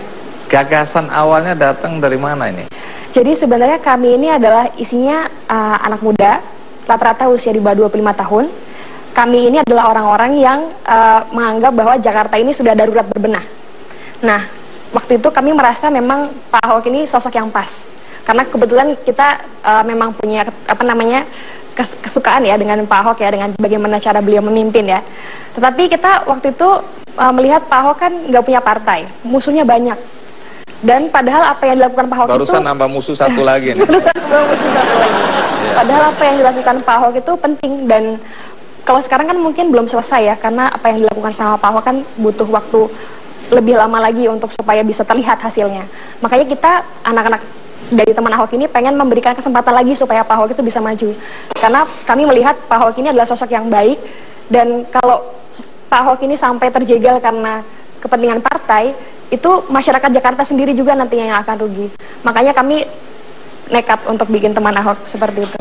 gagasan awalnya datang dari mana ini? Jadi sebenarnya kami ini adalah isinya anak muda, rata-rata usia di bawah 25 tahun. Kami ini adalah orang-orang yang menganggap bahwa Jakarta ini sudah darurat berbenah. Nah, waktu itu kami merasa memang Pak Ahok ini sosok yang pas. Karena kebetulan kita memang punya kesukaan ya dengan Pak Ahok ya, dengan bagaimana cara beliau memimpin ya. Tetapi kita waktu itu melihat Pak Ahok kan nggak punya partai, musuhnya banyak. Dan padahal apa yang dilakukan Pak Ahok barusan nambah musuh satu lagi nih. Barusan nambah musuh satu lagi. Padahal apa yang dilakukan Pak Ahok itu penting, dan kalau sekarang kan mungkin belum selesai ya, karena apa yang dilakukan sama Pak Ahok kan butuh waktu lebih lama lagi untuk supaya bisa terlihat hasilnya. Makanya kita anak-anak dari teman Ahok ini pengen memberikan kesempatan lagi supaya Pak Ahok itu bisa maju. Karena kami melihat Pak Ahok ini adalah sosok yang baik, dan kalau Pak Ahok ini sampai terjegal karena kepentingan partai, itu masyarakat Jakarta sendiri juga nantinya yang akan rugi. Makanya kami nekat untuk bikin teman Ahok seperti itu.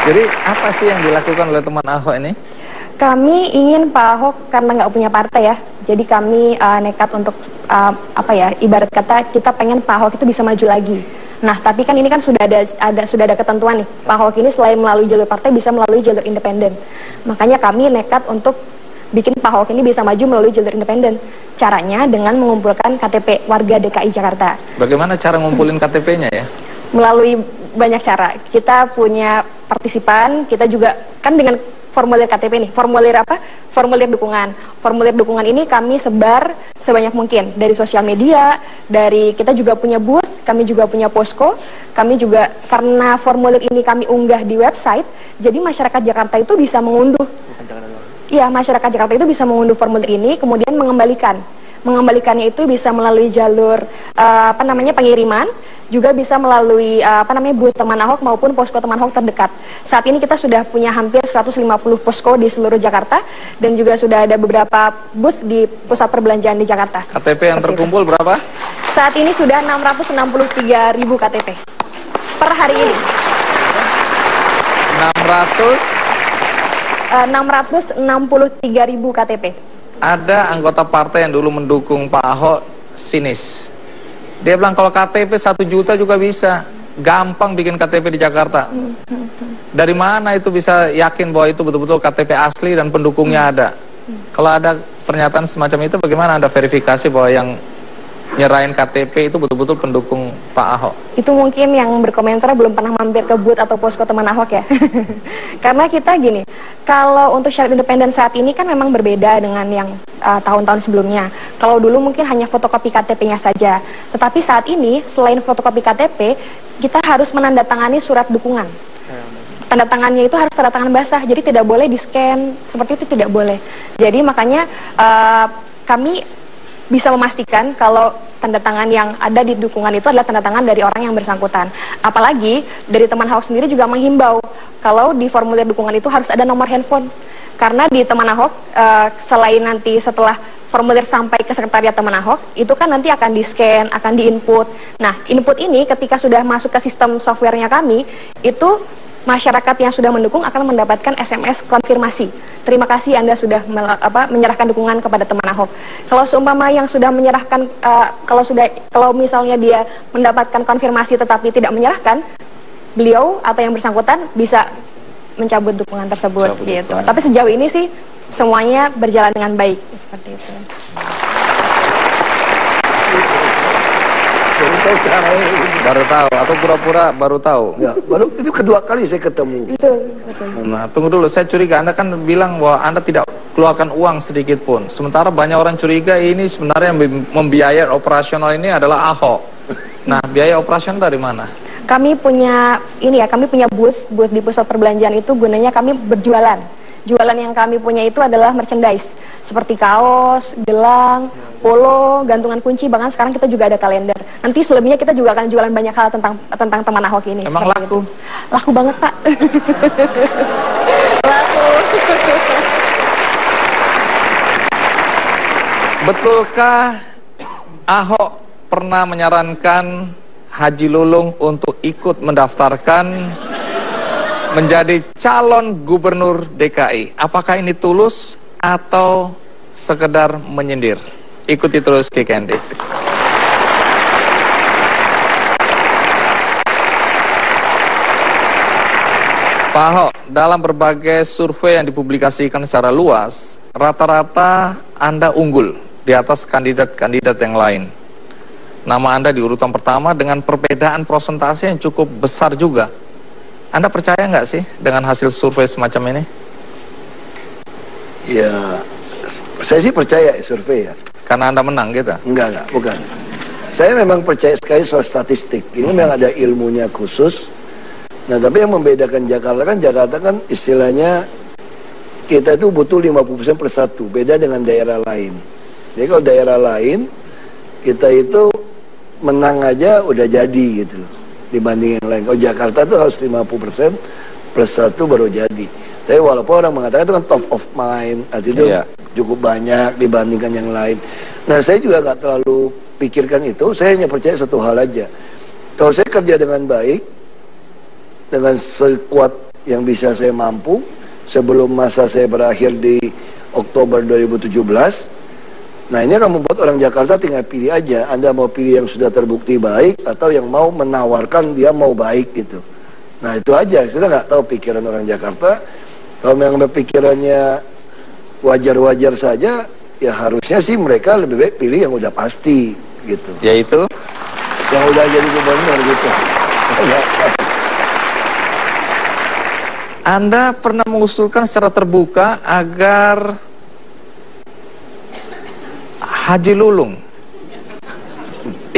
Jadi apa sih yang dilakukan oleh teman Ahok ini? Kami ingin Pak Ahok karena nggak punya partai ya, jadi kami nekat untuk ibarat kata kita pengen Pak Ahok itu bisa maju lagi. Nah, tapi kan ini kan sudah ada ketentuan nih. Pak Ahok ini selain melalui jalur partai bisa melalui jalur independen. Makanya kami nekat untuk bikin Pak Ahok ini bisa maju melalui jalur independen. Caranya dengan mengumpulkan KTP warga DKI Jakarta. Bagaimana cara ngumpulin KTP-nya ya? Melalui banyak cara. Kita punya partisipan, kita juga kan dengan formulir KTP nih, formulir apa? Formulir dukungan. Formulir dukungan ini kami sebar sebanyak mungkin dari sosial media, dari kita juga punya booth, kami juga punya posko, kami juga karena formulir ini kami unggah di website, jadi masyarakat Jakarta itu bisa mengunduh. Iya, masyarakat Jakarta itu bisa mengunduh formulir ini, kemudian mengembalikannya itu bisa melalui jalur pengiriman, juga bisa melalui booth teman Ahok maupun posko teman Ahok terdekat. Saat ini kita sudah punya hampir 150 posko di seluruh Jakarta dan juga sudah ada beberapa booth di pusat perbelanjaan di Jakarta. KTP yang terkumpul berapa? Saat ini sudah 663.000 KTP per hari ini. 663.000 KTP. Ada anggota partai yang dulu mendukung Pak Ahok sinis. Dia bilang kalau KTP 1 juta juga bisa. Gampang bikin KTP di Jakarta. Dari mana itu bisa yakin bahwa itu betul-betul KTP asli dan pendukungnya ada? Kalau ada pernyataan semacam itu, bagaimana Anda verifikasi bahwa yang nyerahin KTP itu betul-betul pendukung Pak Ahok? Itu mungkin yang berkomentar belum pernah mampir ke booth atau posko teman Ahok ya. Karena kita gini, kalau untuk syarat independen saat ini kan memang berbeda dengan yang tahun-tahun sebelumnya. Kalau dulu mungkin hanya fotokopi KTP-nya saja. Tetapi saat ini selain fotokopi KTP, kita harus menandatangani surat dukungan. Tanda tangannya itu harus tanda tangan basah, jadi tidak boleh di-scan, seperti itu tidak boleh. Jadi makanya kami bisa memastikan kalau tanda tangan yang ada di dukungan itu adalah tanda tangan dari orang yang bersangkutan. Apalagi dari teman Ahok sendiri juga menghimbau kalau di formulir dukungan itu harus ada nomor handphone. Karena di teman Ahok, selain nanti setelah formulir sampai ke sekretariat teman Ahok, itu kan nanti akan di-scan, akan di-input. Nah, input ini ketika sudah masuk ke sistem softwarenya kami, itu masyarakat yang sudah mendukung akan mendapatkan SMS konfirmasi. Terima kasih Anda sudah menyerahkan dukungan kepada teman Ahok. Kalau seumpama yang sudah menyerahkan, kalau misalnya dia mendapatkan konfirmasi tetapi tidak menyerahkan, beliau atau yang bersangkutan bisa mencabut dukungan tersebut gitu. Tapi sejauh ini sih semuanya berjalan dengan baik seperti itu. Baru tahu atau pura-pura baru tahu? Ya, baru itu kedua kali saya ketemu. Nah, tunggu dulu, saya curiga Anda kan bilang bahwa Anda tidak keluarkan uang sedikit pun. Sementara banyak orang curiga ini sebenarnya yang membiayai operasional ini adalah Ahok. Nah, biaya operasional dari mana? Kami punya booth di pusat perbelanjaan itu gunanya kami berjualan. Jualan yang kami punya itu adalah merchandise seperti kaos, gelang, polo, gantungan kunci, bahkan sekarang kita juga ada kalender. Nanti selebihnya kita juga akan jualan banyak hal tentang teman Ahok ini. Emang laku? Itu. Laku banget, Pak. Laku. Betulkah Ahok pernah menyarankan Haji Lulung untuk ikut mendaftarkan menjadi calon gubernur DKI? Apakah ini tulus atau sekedar menyindir? Ikuti terus KKND. Pak Ahok, dalam berbagai survei yang dipublikasikan secara luas, rata-rata Anda unggul di atas kandidat-kandidat yang lain. Nama Anda di urutan pertama dengan perbedaan persentase yang cukup besar juga. Anda percaya nggak sih dengan hasil survei semacam ini? Ya, saya sih percaya survei ya. Karena Anda menang gitu? Enggak, bukan. Saya memang percaya sekali soal statistik. Ini memang ada ilmunya khusus. Nah, tapi yang membedakan Jakarta kan istilahnya kita itu butuh 50% per 1. Beda dengan daerah lain. Jadi kalau daerah lain, kita itu menang aja udah jadi gitu loh. Dibanding yang lain. Kalau Jakarta tuh harus 50% plus 1 baru jadi. Tapi walaupun orang mengatakan itu kan top of mind, artinya itu cukup banyak dibandingkan yang lain. Nah, saya juga nggak terlalu pikirkan itu, saya hanya percaya satu hal aja. Kalau saya kerja dengan baik, dengan sekuat yang bisa saya mampu, sebelum masa saya berakhir di Oktober 2017, nah ini akan membuat orang Jakarta tinggal pilih aja, Anda mau pilih yang sudah terbukti baik atau yang mau menawarkan dia mau baik gitu. Nah itu aja, saya nggak tahu pikiran orang Jakarta. Kalau memang pikirannya wajar-wajar saja, ya harusnya sih mereka lebih baik pilih yang udah pasti gitu. Yaitu? Yang udah jadi gubernur gitu. Anda pernah mengusulkan secara terbuka agar Haji Lulung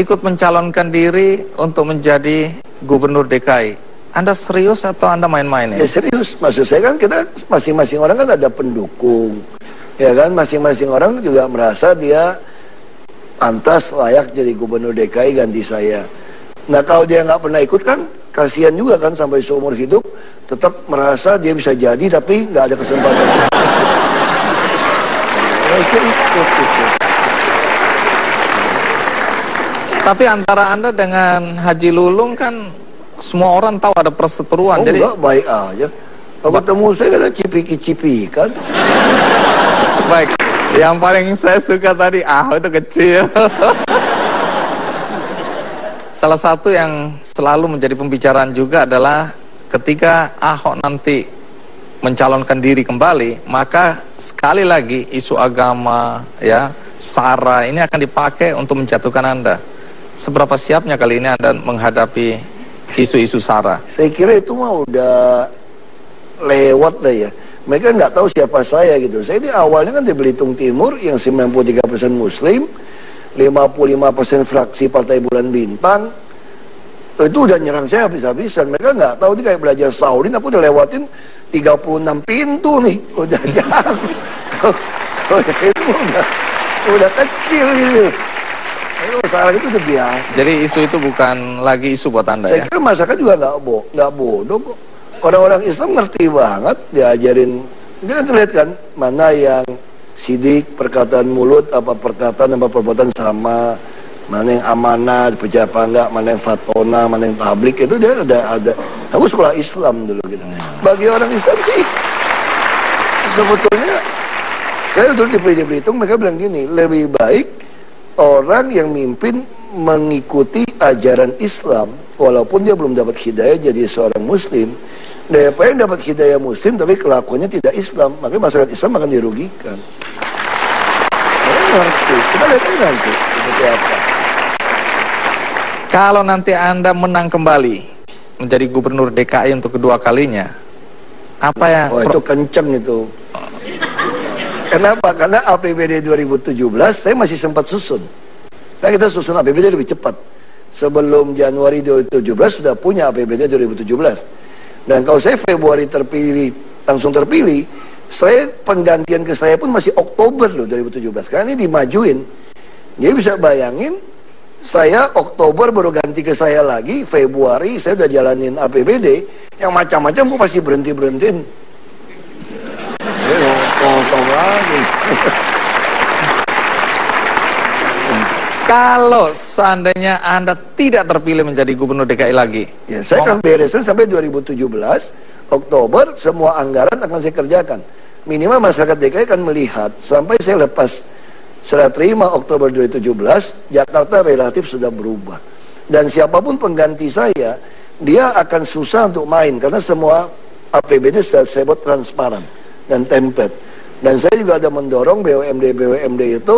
ikut mencalonkan diri untuk menjadi gubernur DKI. Anda serius atau Anda main-main ya? Ya serius, maksud saya kan kita masing-masing orang kan ada pendukung, ya kan, masing-masing orang juga merasa dia pantas layak jadi gubernur DKI ganti saya. Nah kalau dia nggak pernah ikut kan kasihan juga kan, sampai seumur hidup tetap merasa dia bisa jadi tapi nggak ada kesempatan. Tapi antara Anda dengan Haji Lulung kan semua orang tahu ada perseteruan. Oh jadi enggak, baik aja. Kalau ketemu saya kan cipiki-cipiki kan. Baik, yang paling saya suka tadi Ahok itu kecil. Salah satu yang selalu menjadi pembicaraan juga adalah ketika Ahok nanti mencalonkan diri kembali, maka sekali lagi isu agama, ya, SARA ini akan dipakai untuk menjatuhkan Anda. Seberapa siapnya kali ini Anda menghadapi isu-isu SARA? Saya kira itu mah udah lewat lah ya. Mereka nggak tahu siapa saya gitu. Saya ini awalnya kan di Belitung Timur yang 93% Muslim, 55% fraksi Partai Bulan Bintang. Itu udah nyerang saya habis-habisan. Mereka nggak tahu, ini kayak belajar Saudin, aku udah lewatin 36 pintu nih. Udah jago. Kalau itu udah kecil gitu. Masalah itu udah biasa. Jadi isu itu bukan lagi isu buat Anda ya? Saya kira masyarakat juga nggak bodoh kok. Orang-orang Islam ngerti banget, diajarin. Ini kan terlihat kan, mana yang sidik, perkataan mulut, apa perkataan, apa perbuatan sama, mana yang amanah, dipercaya apa enggak, mana yang fatona, mana yang tablik, itu dia ada. Aku sekolah Islam dulu gitu. Bagi orang Islam sih, sebetulnya, saya dulu di Belitung, mereka bilang gini, lebih baik orang yang mimpin mengikuti ajaran Islam walaupun dia belum dapat hidayah jadi seorang Muslim, daripada yang dapat hidayah Muslim tapi kelakuannya tidak Islam. Makanya masyarakat Islam akan dirugikan. Ngerti. Kita lihat aja nanti seperti apa. Kalau nanti Anda menang kembali menjadi gubernur DKI untuk kedua kalinya, apa ya? Oh itu kenceng itu. Kenapa? Karena APBD 2017 saya masih sempat susun. Nah kita susun APBD lebih cepat. Sebelum Januari 2017 sudah punya APBD 2017. Dan kalau saya Februari terpilih, langsung terpilih, saya penggantian ke saya pun masih Oktober loh 2017. Karena ini dimajuin. Jadi bisa bayangin, saya Oktober baru ganti ke saya lagi, Februari saya udah jalanin APBD, yang macam-macam gue pasti berhentiin. Lagi. Kalau seandainya Anda tidak terpilih menjadi gubernur DKI lagi, ya saya akan beresin sampai 2017 Oktober, semua anggaran akan saya kerjakan. Minimal masyarakat DKI akan melihat sampai saya lepas serah terima Oktober 2017, Jakarta relatif sudah berubah. Dan siapapun pengganti saya, dia akan susah untuk main karena semua APBD sudah saya buat transparan dan template. Dan saya juga ada mendorong BUMD itu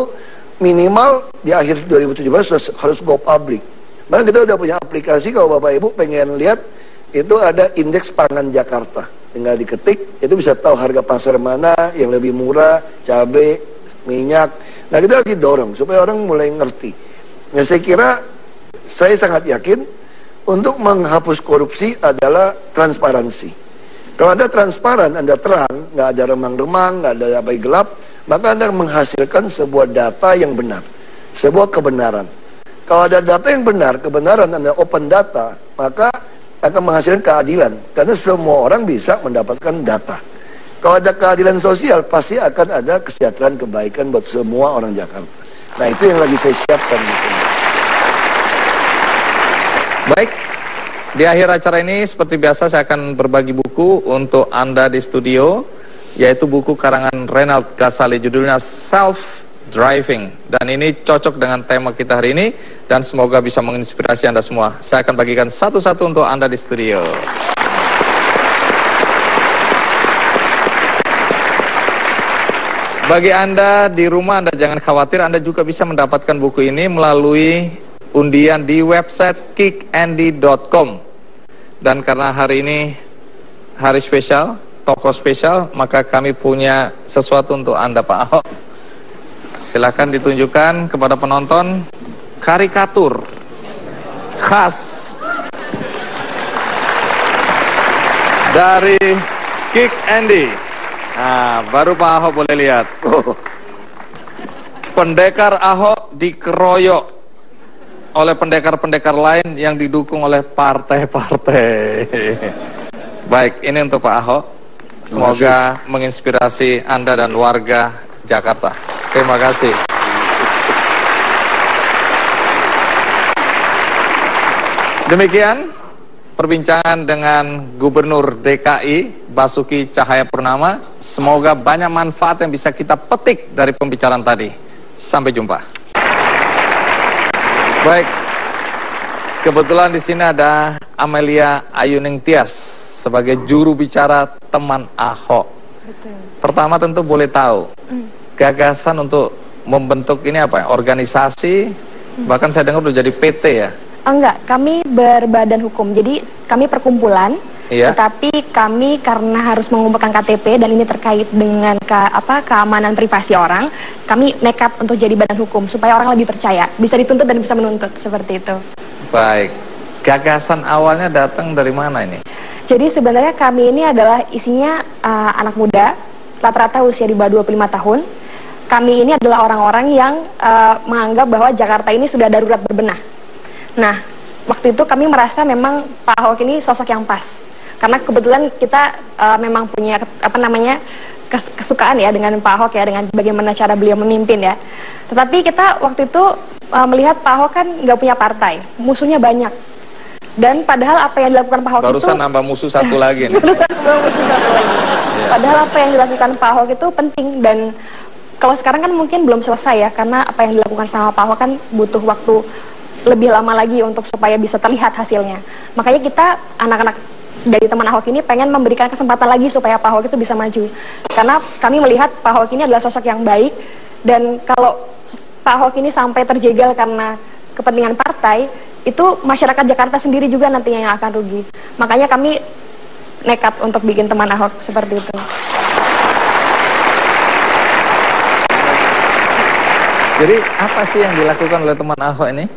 minimal di akhir 2017 harus go public. Bahkan kita udah punya aplikasi, kalau Bapak Ibu pengen lihat, itu ada indeks pangan Jakarta. Tinggal diketik, itu bisa tahu harga pasar mana yang lebih murah, cabai, minyak. Nah kita lagi dorong supaya orang mulai ngerti. Nah saya kira, saya sangat yakin untuk menghapus korupsi adalah transparansi. Kalau Anda transparan, Anda terang, nggak ada remang-remang, nggak ada apa gelap, maka Anda menghasilkan sebuah data yang benar, sebuah kebenaran. Kalau ada data yang benar, kebenaran, Anda open data, maka akan menghasilkan keadilan. Karena semua orang bisa mendapatkan data. Kalau ada keadilan sosial, pasti akan ada kesejahteraan kebaikan buat semua orang Jakarta. Nah, itu yang lagi saya siapkan gitu. Baik, di akhir acara ini seperti biasa saya akan berbagi buku untuk Anda di studio, yaitu buku karangan Reynald Ghazali, judulnya Self Driving, dan ini cocok dengan tema kita hari ini dan semoga bisa menginspirasi Anda semua. Saya akan bagikan satu-satu untuk Anda di studio. Bagi Anda di rumah, Anda jangan khawatir, Anda juga bisa mendapatkan buku ini melalui undian di website kickandy.com. Dan karena hari ini hari spesial, tokoh spesial, maka kami punya sesuatu untuk Anda, Pak Ahok. Silakan ditunjukkan kepada penonton karikatur khas dari Kick Andy. Nah, baru Pak Ahok boleh lihat. Pendekar Ahok dikeroyok oleh pendekar-pendekar lain yang didukung oleh partai-partai. Baik, ini untuk Pak Ahok. Semoga menginspirasi Anda dan warga Jakarta. Terima kasih. Demikian perbincangan dengan Gubernur DKI Basuki Cahayapurnama. Semoga banyak manfaat yang bisa kita petik dari pembicaraan tadi. Sampai jumpa. Baik, kebetulan di sini ada Amelia Ayuning Tias sebagai juru bicara teman Ahok. Betul. Pertama tentu boleh tahu gagasan untuk membentuk ini apa ya? Organisasi, bahkan saya dengar udah jadi PT ya. Enggak, kami berbadan hukum. Jadi kami perkumpulan, tetapi kami karena harus mengumpulkan KTP dan ini terkait dengan keamanan privasi orang, kami nekat untuk jadi badan hukum supaya orang lebih percaya, bisa dituntut dan bisa menuntut, seperti itu. Baik, gagasan awalnya datang dari mana ini? Jadi sebenarnya kami ini adalah isinya anak muda, rata-rata usia di bawah 25 tahun. Kami ini adalah orang-orang yang menganggap bahwa Jakarta ini sudah darurat berbenah. Nah, waktu itu kami merasa memang Pak Ahok ini sosok yang pas. Karena kebetulan kita memang punya kesukaan ya dengan Pak Ahok ya, dengan bagaimana cara beliau memimpin ya. Tetapi kita waktu itu melihat Pak Ahok kan nggak punya partai, musuhnya banyak. Dan padahal apa yang dilakukan Pak Ahok barusan nambah musuh satu lagi nih. Barusan nambah musuh satu lagi. Padahal apa yang dilakukan Pak Ahok itu penting, dan kalau sekarang kan mungkin belum selesai ya, karena apa yang dilakukan sama Pak Ahok kan butuh waktu lebih lama lagi untuk supaya bisa terlihat hasilnya. Makanya kita anak-anak dari teman Ahok ini pengen memberikan kesempatan lagi supaya Pak Ahok itu bisa maju. Karena kami melihat Pak Ahok ini adalah sosok yang baik, dan kalau Pak Ahok ini sampai terjegal karena kepentingan partai, itu masyarakat Jakarta sendiri juga nantinya yang akan rugi. Makanya kami nekat untuk bikin teman Ahok seperti itu. Jadi apa sih yang dilakukan oleh teman Ahok ini?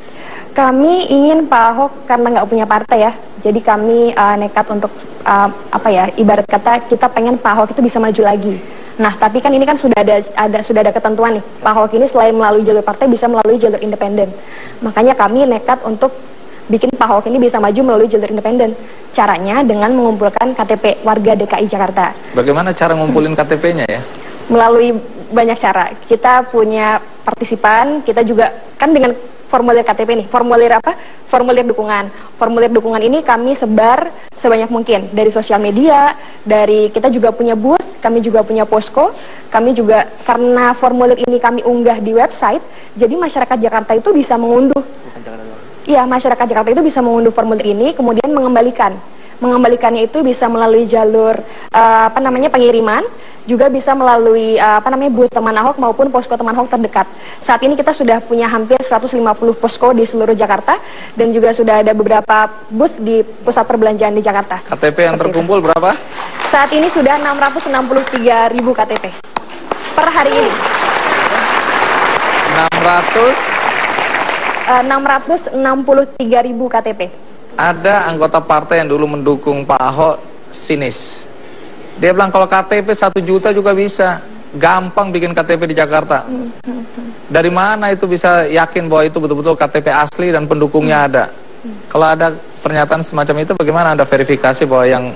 Kami ingin Pak Ahok karena nggak punya partai ya, jadi kami nekat untuk ibarat kata kita pengen Pak Ahok itu bisa maju lagi. Nah, tapi kan ini kan sudah ada ketentuan nih. Pak Ahok ini selain melalui jalur partai bisa melalui jalur independen. Makanya kami nekat untuk bikin Pak Ahok ini bisa maju melalui jalur independen. Caranya dengan mengumpulkan KTP warga DKI Jakarta. Bagaimana cara ngumpulin KTP-nya ya? Melalui banyak cara. Kita punya partisipan, kita juga kan dengan formulir KTP nih, formulir dukungan. Formulir dukungan ini kami sebar sebanyak mungkin dari sosial media, dari kita juga punya booth, kami juga punya posko, kami juga karena formulir ini kami unggah di website, jadi masyarakat Jakarta itu bisa mengunduh. Iya, masyarakat Jakarta itu bisa mengunduh formulir ini, kemudian mengembalikannya itu bisa melalui jalur pengiriman, juga bisa melalui booth teman Ahok maupun posko teman Ahok terdekat. Saat ini kita sudah punya hampir 150 posko di seluruh Jakarta, dan juga sudah ada beberapa booth di pusat perbelanjaan di Jakarta. KTP yang terkumpul itu berapa? Saat ini sudah 663.000 KTP per hari ini. 663.000 KTP. Ada anggota partai yang dulu mendukung Pak Ahok sinis. Dia bilang kalau KTP 1 juta juga bisa, gampang bikin KTP di Jakarta. Dari mana itu bisa yakin bahwa itu betul-betul KTP asli dan pendukungnya ada? Kalau ada pernyataan semacam itu, bagaimana Anda verifikasi bahwa yang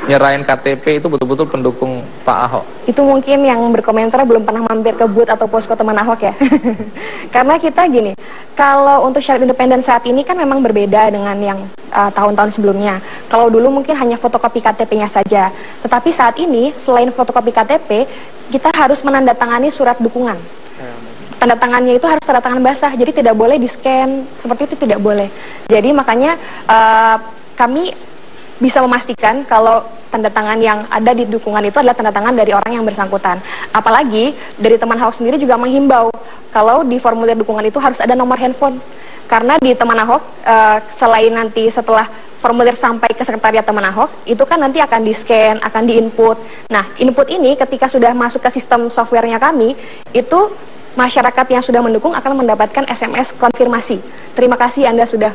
nyerahin KTP itu betul-betul pendukung Pak Ahok? Itu mungkin yang berkomentar belum pernah mampir ke booth atau posko teman Ahok ya. Karena kita gini, kalau untuk syarat independen saat ini kan memang berbeda dengan yang tahun-tahun sebelumnya. Kalau dulu mungkin hanya fotokopi KTP-nya saja. Tetapi saat ini selain fotokopi KTP, kita harus menandatangani surat dukungan. Tanda tangannya itu harus tanda tangan basah, jadi tidak boleh di-scan, seperti itu tidak boleh. Jadi makanya kami bisa memastikan kalau tanda tangan yang ada di dukungan itu adalah tanda tangan dari orang yang bersangkutan. Apalagi dari teman Ahok sendiri juga menghimbau kalau di formulir dukungan itu harus ada nomor handphone. Karena di teman Ahok, selain nanti setelah formulir sampai ke sekretariat teman Ahok, itu kan nanti akan di-scan, akan di-input. Nah, input ini ketika sudah masuk ke sistem softwarenya kami, itu masyarakat yang sudah mendukung akan mendapatkan SMS konfirmasi. Terima kasih Anda sudah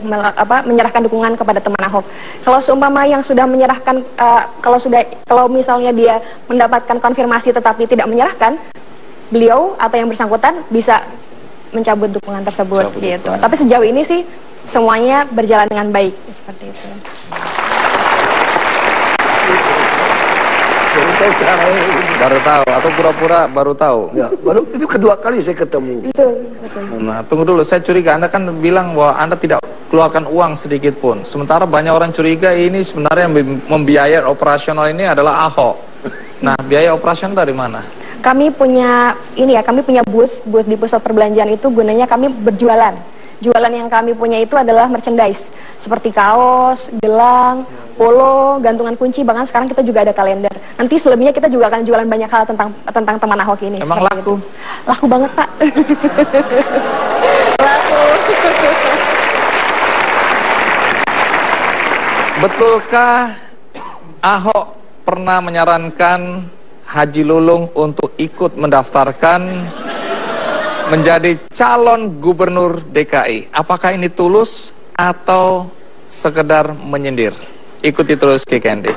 menyerahkan dukungan kepada teman Ahok. Kalau seumpama yang sudah menyerahkan, kalau misalnya dia mendapatkan konfirmasi tetapi tidak menyerahkan, beliau atau yang bersangkutan bisa mencabut dukungan tersebut gitu. Tapi sejauh ini sih semuanya berjalan dengan baik seperti itu. Baru tahu atau pura-pura baru tahu? Ya, baru itu kedua kali saya ketemu. Betul. Nah, tunggu dulu, saya curiga Anda kan bilang bahwa Anda tidak keluarkan uang sedikit pun. Sementara banyak orang curiga ini sebenarnya yang membiayai operasional ini adalah Ahok. Nah, biaya operasional dari mana? Kami punya booth di pusat perbelanjaan itu gunanya kami berjualan. Jualan yang kami punya itu adalah merchandise seperti kaos, gelang, polo, gantungan kunci, bahkan sekarang kita juga ada kalender. Nanti selebihnya kita juga akan jualan banyak hal tentang teman Ahok ini. Emang laku? Itu. Laku banget, Pak. Laku. Betulkah Ahok pernah menyarankan Haji Lulung untuk ikut mendaftarkan menjadi calon gubernur DKI? Apakah ini tulus atau sekedar menyindir? Ikuti terus KKND.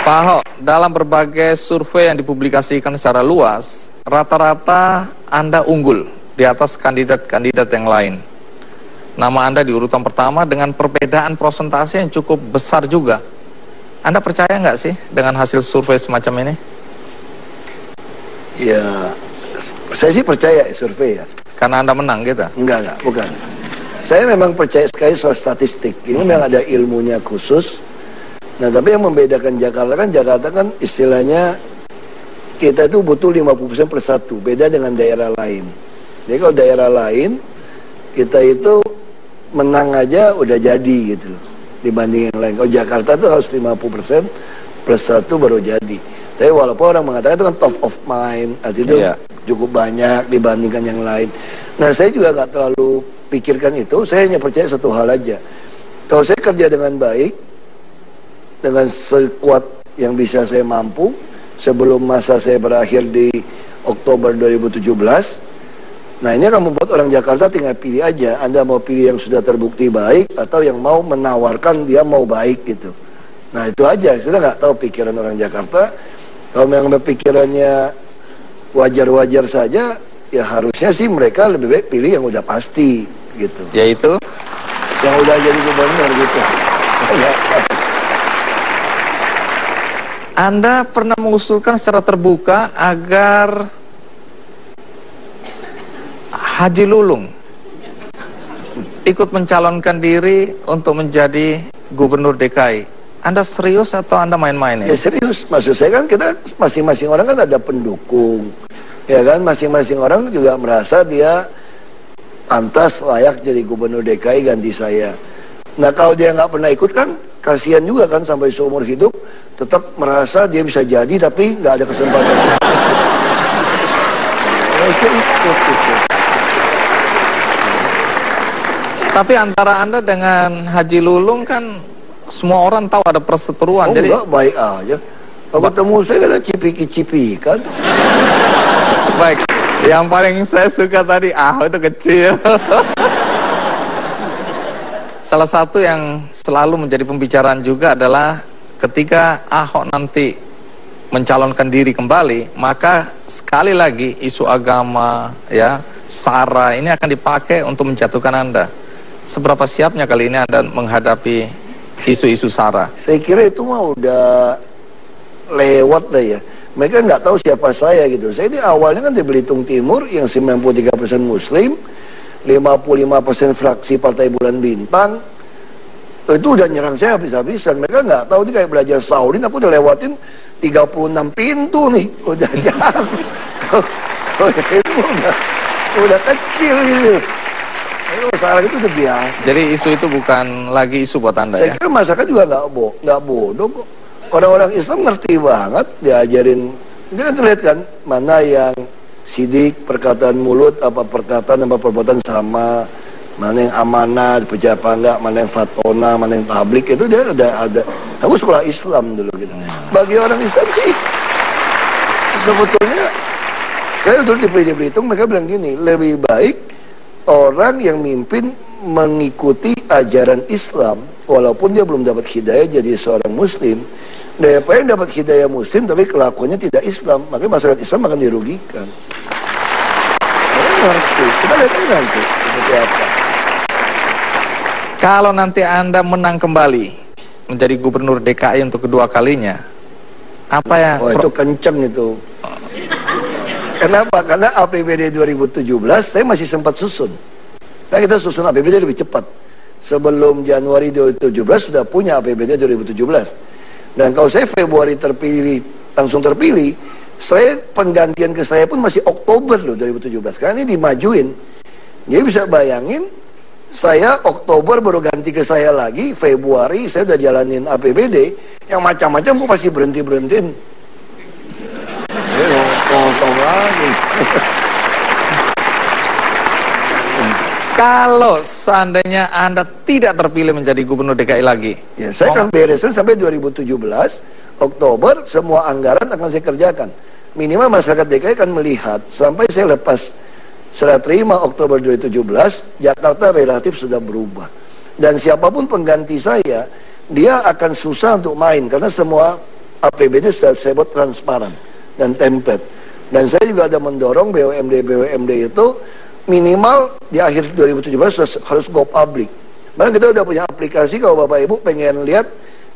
Pak Ahok, dalam berbagai survei yang dipublikasikan secara luas, rata-rata Anda unggul di atas kandidat-kandidat yang lain. Nama Anda di urutan pertama dengan perbedaan persentase yang cukup besar juga. Anda percaya nggak sih dengan hasil survei semacam ini? Ya, saya sih percaya survei ya. Karena Anda menang gitu? Enggak, bukan. Saya memang percaya sekali soal statistik. Ini memang ada ilmunya khusus. Nah, tapi yang membedakan Jakarta kan istilahnya kita itu butuh 50% per satu. Beda dengan daerah lain. Jadi kalau daerah lain, kita itu menang aja udah jadi gitu loh. Dibanding yang lain. Kalau Jakarta tuh harus 50% plus satu baru jadi. Tapi walaupun orang mengatakan itu kan top of mind, artinya cukup banyak dibandingkan yang lain. Nah, saya juga nggak terlalu pikirkan itu. Saya hanya percaya satu hal aja. Kalau saya kerja dengan baik, dengan sekuat yang bisa saya mampu, sebelum masa saya berakhir di Oktober 2017, nah ini akan membuat orang Jakarta tinggal pilih aja. Anda mau pilih yang sudah terbukti baik atau yang mau menawarkan dia mau baik gitu. Nah itu aja. Saya nggak tahu pikiran orang Jakarta. Kalau memang pikirannya wajar-wajar saja, ya harusnya sih mereka lebih baik pilih yang udah pasti gitu. Yaitu? Yang udah jadi gubernur gitu. Anda pernah mengusulkan secara terbuka agar Haji Lulung ikut mencalonkan diri untuk menjadi gubernur DKI. Anda serius atau Anda main-main ya? Ya serius, maksud saya kan kita masing-masing orang kan ada pendukung. Ya kan, masing-masing orang juga merasa dia pantas layak jadi gubernur DKI ganti saya. Nah kalau dia nggak pernah ikut kan, kasihan juga kan sampai seumur hidup tetap merasa dia bisa jadi tapi nggak ada kesempatan. Tapi antara Anda dengan Haji Lulung kan semua orang tahu ada perseteruan. Oh jadi enggak, baik aja. Kalau ketemu saya kan cipiki-cipiki kan. Baik, yang paling saya suka tadi Ahok itu kecil. Salah satu yang selalu menjadi pembicaraan juga adalah ketika Ahok nanti mencalonkan diri kembali, maka sekali lagi isu agama ya SARA ini akan dipakai untuk menjatuhkan Anda. Seberapa siapnya kali ini Anda menghadapi isu-isu SARA? Saya kira itu mah udah lewat lah ya. Mereka nggak tahu siapa saya gitu. Saya ini awalnya kan di Belitung Timur yang 93% Muslim, 55% fraksi Partai Bulan Bintang. Itu udah nyerang saya habis-habisan. Mereka nggak tahu, ini kayak belajar Saudin, aku udah lewatin 36 pintu nih. Udah jago. Itu udah kecil gitu. Sekarang itu udah biasa. Jadi isu itu bukan lagi isu buat Anda Saya ya? kira masyarakat juga nggak bodoh kok. Orang-orang Islam ngerti banget, diajarin. Ini kan terlihat kan, mana yang sidik, perkataan mulut, apa perkataan, apa perbuatan sama, mana yang amanah, dipercaya apa enggak, mana yang fatona, mana yang tablik, itu dia ada. Aku sekolah Islam dulu gitu. Bagi orang Islam sih, sebetulnya, saya dulu di Belitung, mereka bilang gini, lebih baik orang yang mimpin mengikuti ajaran Islam walaupun dia belum dapat hidayah jadi seorang Muslim, daripada yang dapat hidayah Muslim tapi kelakuannya tidak Islam. Makanya masyarakat Islam akan dirugikan. Kita lihat aja nanti seperti apa. Kalau nanti Anda menang kembali menjadi gubernur DKI untuk kedua kalinya, apa yang... Oh itu kenceng itu. Kenapa? Karena APBD 2017 saya masih sempat susun. Nah, kita susun APBD lebih cepat. Sebelum Januari 2017 sudah punya APBD 2017. Dan kalau saya Februari terpilih, langsung terpilih, saya penggantian ke saya pun masih Oktober loh 2017. Karena ini dimajuin. Jadi bisa bayangin, saya Oktober baru ganti ke saya lagi, Februari saya udah jalanin APBD, yang macam-macam kok pasti berhentiin. Tong lagi. Kalau seandainya Anda tidak terpilih menjadi gubernur DKI lagi, ya, saya akan beresin sampai 2017 Oktober, semua anggaran akan saya kerjakan. Minimal masyarakat DKI akan melihat sampai saya lepas serah terima Oktober 2017, Jakarta relatif sudah berubah. Dan siapapun pengganti saya, dia akan susah untuk main karena semua APBD sudah saya buat transparan dan template. Dan saya juga ada mendorong BUMD itu minimal di akhir 2017 harus go public. Bahkan kita udah punya aplikasi, kalau Bapak Ibu pengen lihat,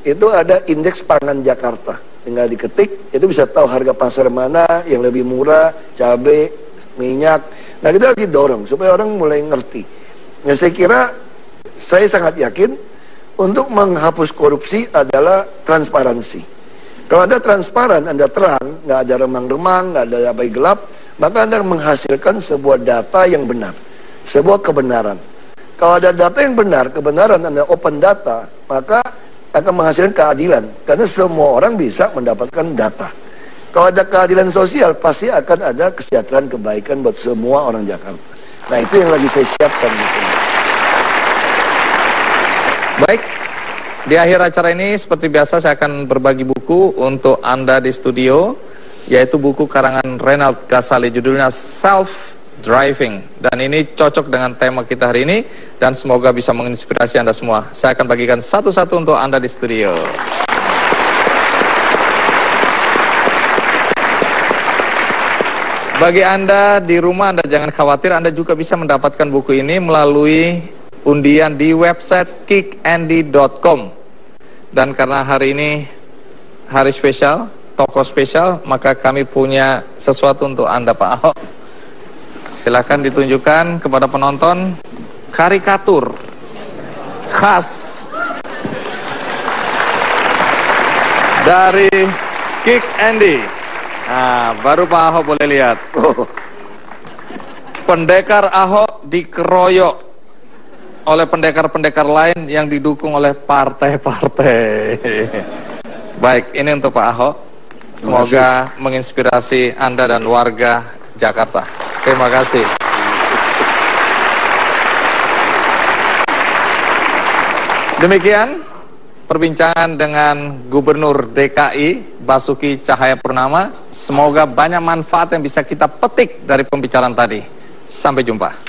itu ada indeks pangan Jakarta. Tinggal diketik, itu bisa tahu harga pasar mana yang lebih murah, cabai, minyak. Nah kita lagi dorong supaya orang mulai ngerti. Nah saya kira, saya sangat yakin untuk menghapus korupsi adalah transparansi. Kalau ada transparan, Anda terang, nggak ada remang-remang, nggak ada apa gelap, maka Anda menghasilkan sebuah data yang benar, sebuah kebenaran. Kalau ada data yang benar, kebenaran, Anda open data, maka akan menghasilkan keadilan. Karena semua orang bisa mendapatkan data. Kalau ada keadilan sosial, pasti akan ada kesejahteraan, kebaikan buat semua orang Jakarta. Nah itu yang lagi saya siapkan. baik. Di akhir acara ini seperti biasa saya akan berbagi buku untuk Anda di studio, yaitu buku karangan Renald Ghazali, judulnya Self Driving, dan ini cocok dengan tema kita hari ini dan semoga bisa menginspirasi Anda semua. Saya akan bagikan satu-satu untuk Anda di studio. Bagi Anda di rumah, Anda jangan khawatir, Anda juga bisa mendapatkan buku ini melalui undian di website kickandy.com. Dan karena hari ini hari spesial, tokoh spesial, maka kami punya sesuatu untuk Anda, Pak Ahok. Silakan ditunjukkan kepada penonton karikatur khas dari Kick Andy. Nah, baru Pak Ahok boleh lihat. Pendekar Ahok dikeroyok oleh pendekar-pendekar lain yang didukung oleh partai-partai. Baik, ini untuk Pak Ahok. Semoga menginspirasi Anda dan warga Jakarta. Terima kasih. Demikian perbincangan dengan Gubernur DKI Basuki Cahayapurnama. Semoga banyak manfaat yang bisa kita petik dari pembicaraan tadi. Sampai jumpa.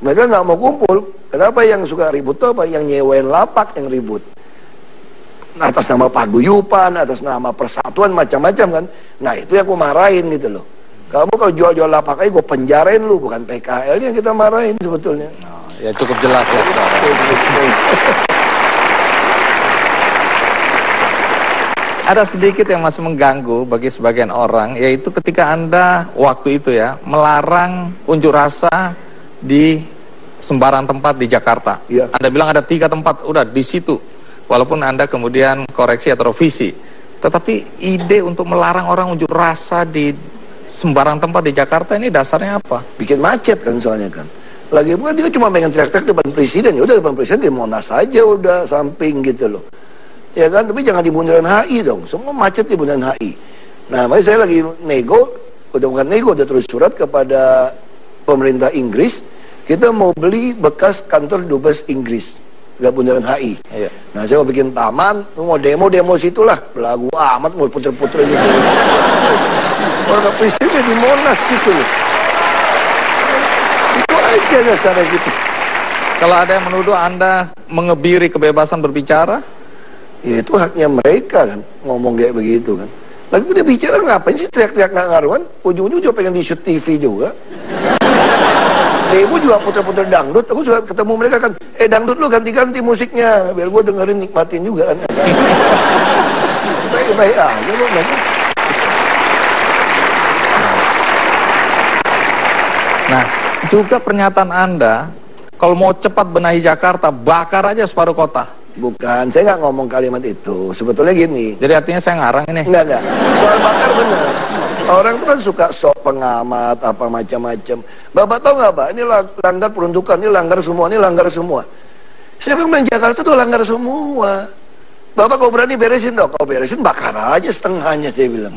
Mereka nggak mau kumpul. Kenapa yang suka ribut tuh apa? Yang nyewain lapak yang ribut. Atas nama paguyupan, atas nama persatuan, macam-macam kan. Nah itu yang aku marahin gitu loh. Kamu kalau jual-jual lapak aja gue penjarain lu, bukan PKL yang kita marahin sebetulnya. Oh, ya cukup jelas ya. Ada sedikit yang masih mengganggu bagi sebagian orang, yaitu ketika Anda waktu itu ya melarang unjuk rasa di sembarang tempat di Jakarta. Ya. Anda bilang ada 3 tempat, udah di situ. Walaupun Anda kemudian koreksi atau revisi, tetapi ide untuk melarang orang unjuk rasa di sembarang tempat di Jakarta ini dasarnya apa? Bikin macet kan soalnya kan. Lagi bukan dia cuma pengen teriak-teriak depan presiden, ya udah depan presiden di Monas aja udah samping gitu loh. Ya kan, tapi jangan di bundaran HI dong. Semua macet di bundaran HI. Nah, makanya saya lagi nego, udah bukan nego, udah terus surat kepada pemerintah Inggris. Kita mau beli bekas kantor dubes Inggris, nggak bundaran HI. Iya. Nah, saya mau bikin taman, mau demo situlah. Belagu amat, mau puter-puter gitu. Warga presidennya di Monas gitu. Itu aja dasarnya gitu. Kalau ada yang menuduh Anda mengebiri kebebasan berbicara, ya itu haknya mereka kan, ngomong kayak begitu kan. Lagi udah bicara ngapain sih teriak-teriak nggak ngaruhan? Ujung-ujung juga pengen di-shoot TV juga. Ibu juga puter-puter dangdut, aku juga ketemu mereka kan, dangdut lu ganti-ganti musiknya, biar gue dengerin nikmatin juga kan. Baik-baik aja lu mereka. Nah, juga pernyataan Anda, kalau mau cepat benahi Jakarta, bakar aja separuh kota. Bukan, saya nggak ngomong kalimat itu. Sebetulnya gini. Jadi artinya saya ngarang ini? Enggak. Soal bakar benar. Orang itu kan suka sok pengamat, apa macam-macam. Bapak tahu nggak, Pak? Ini langgar peruntukan, ini langgar semua, ini langgar semua. Saya bilang Jakarta tuh langgar semua. Bapak kalau berani beresin dong. Kalau beresin bakar aja setengahnya, saya bilang.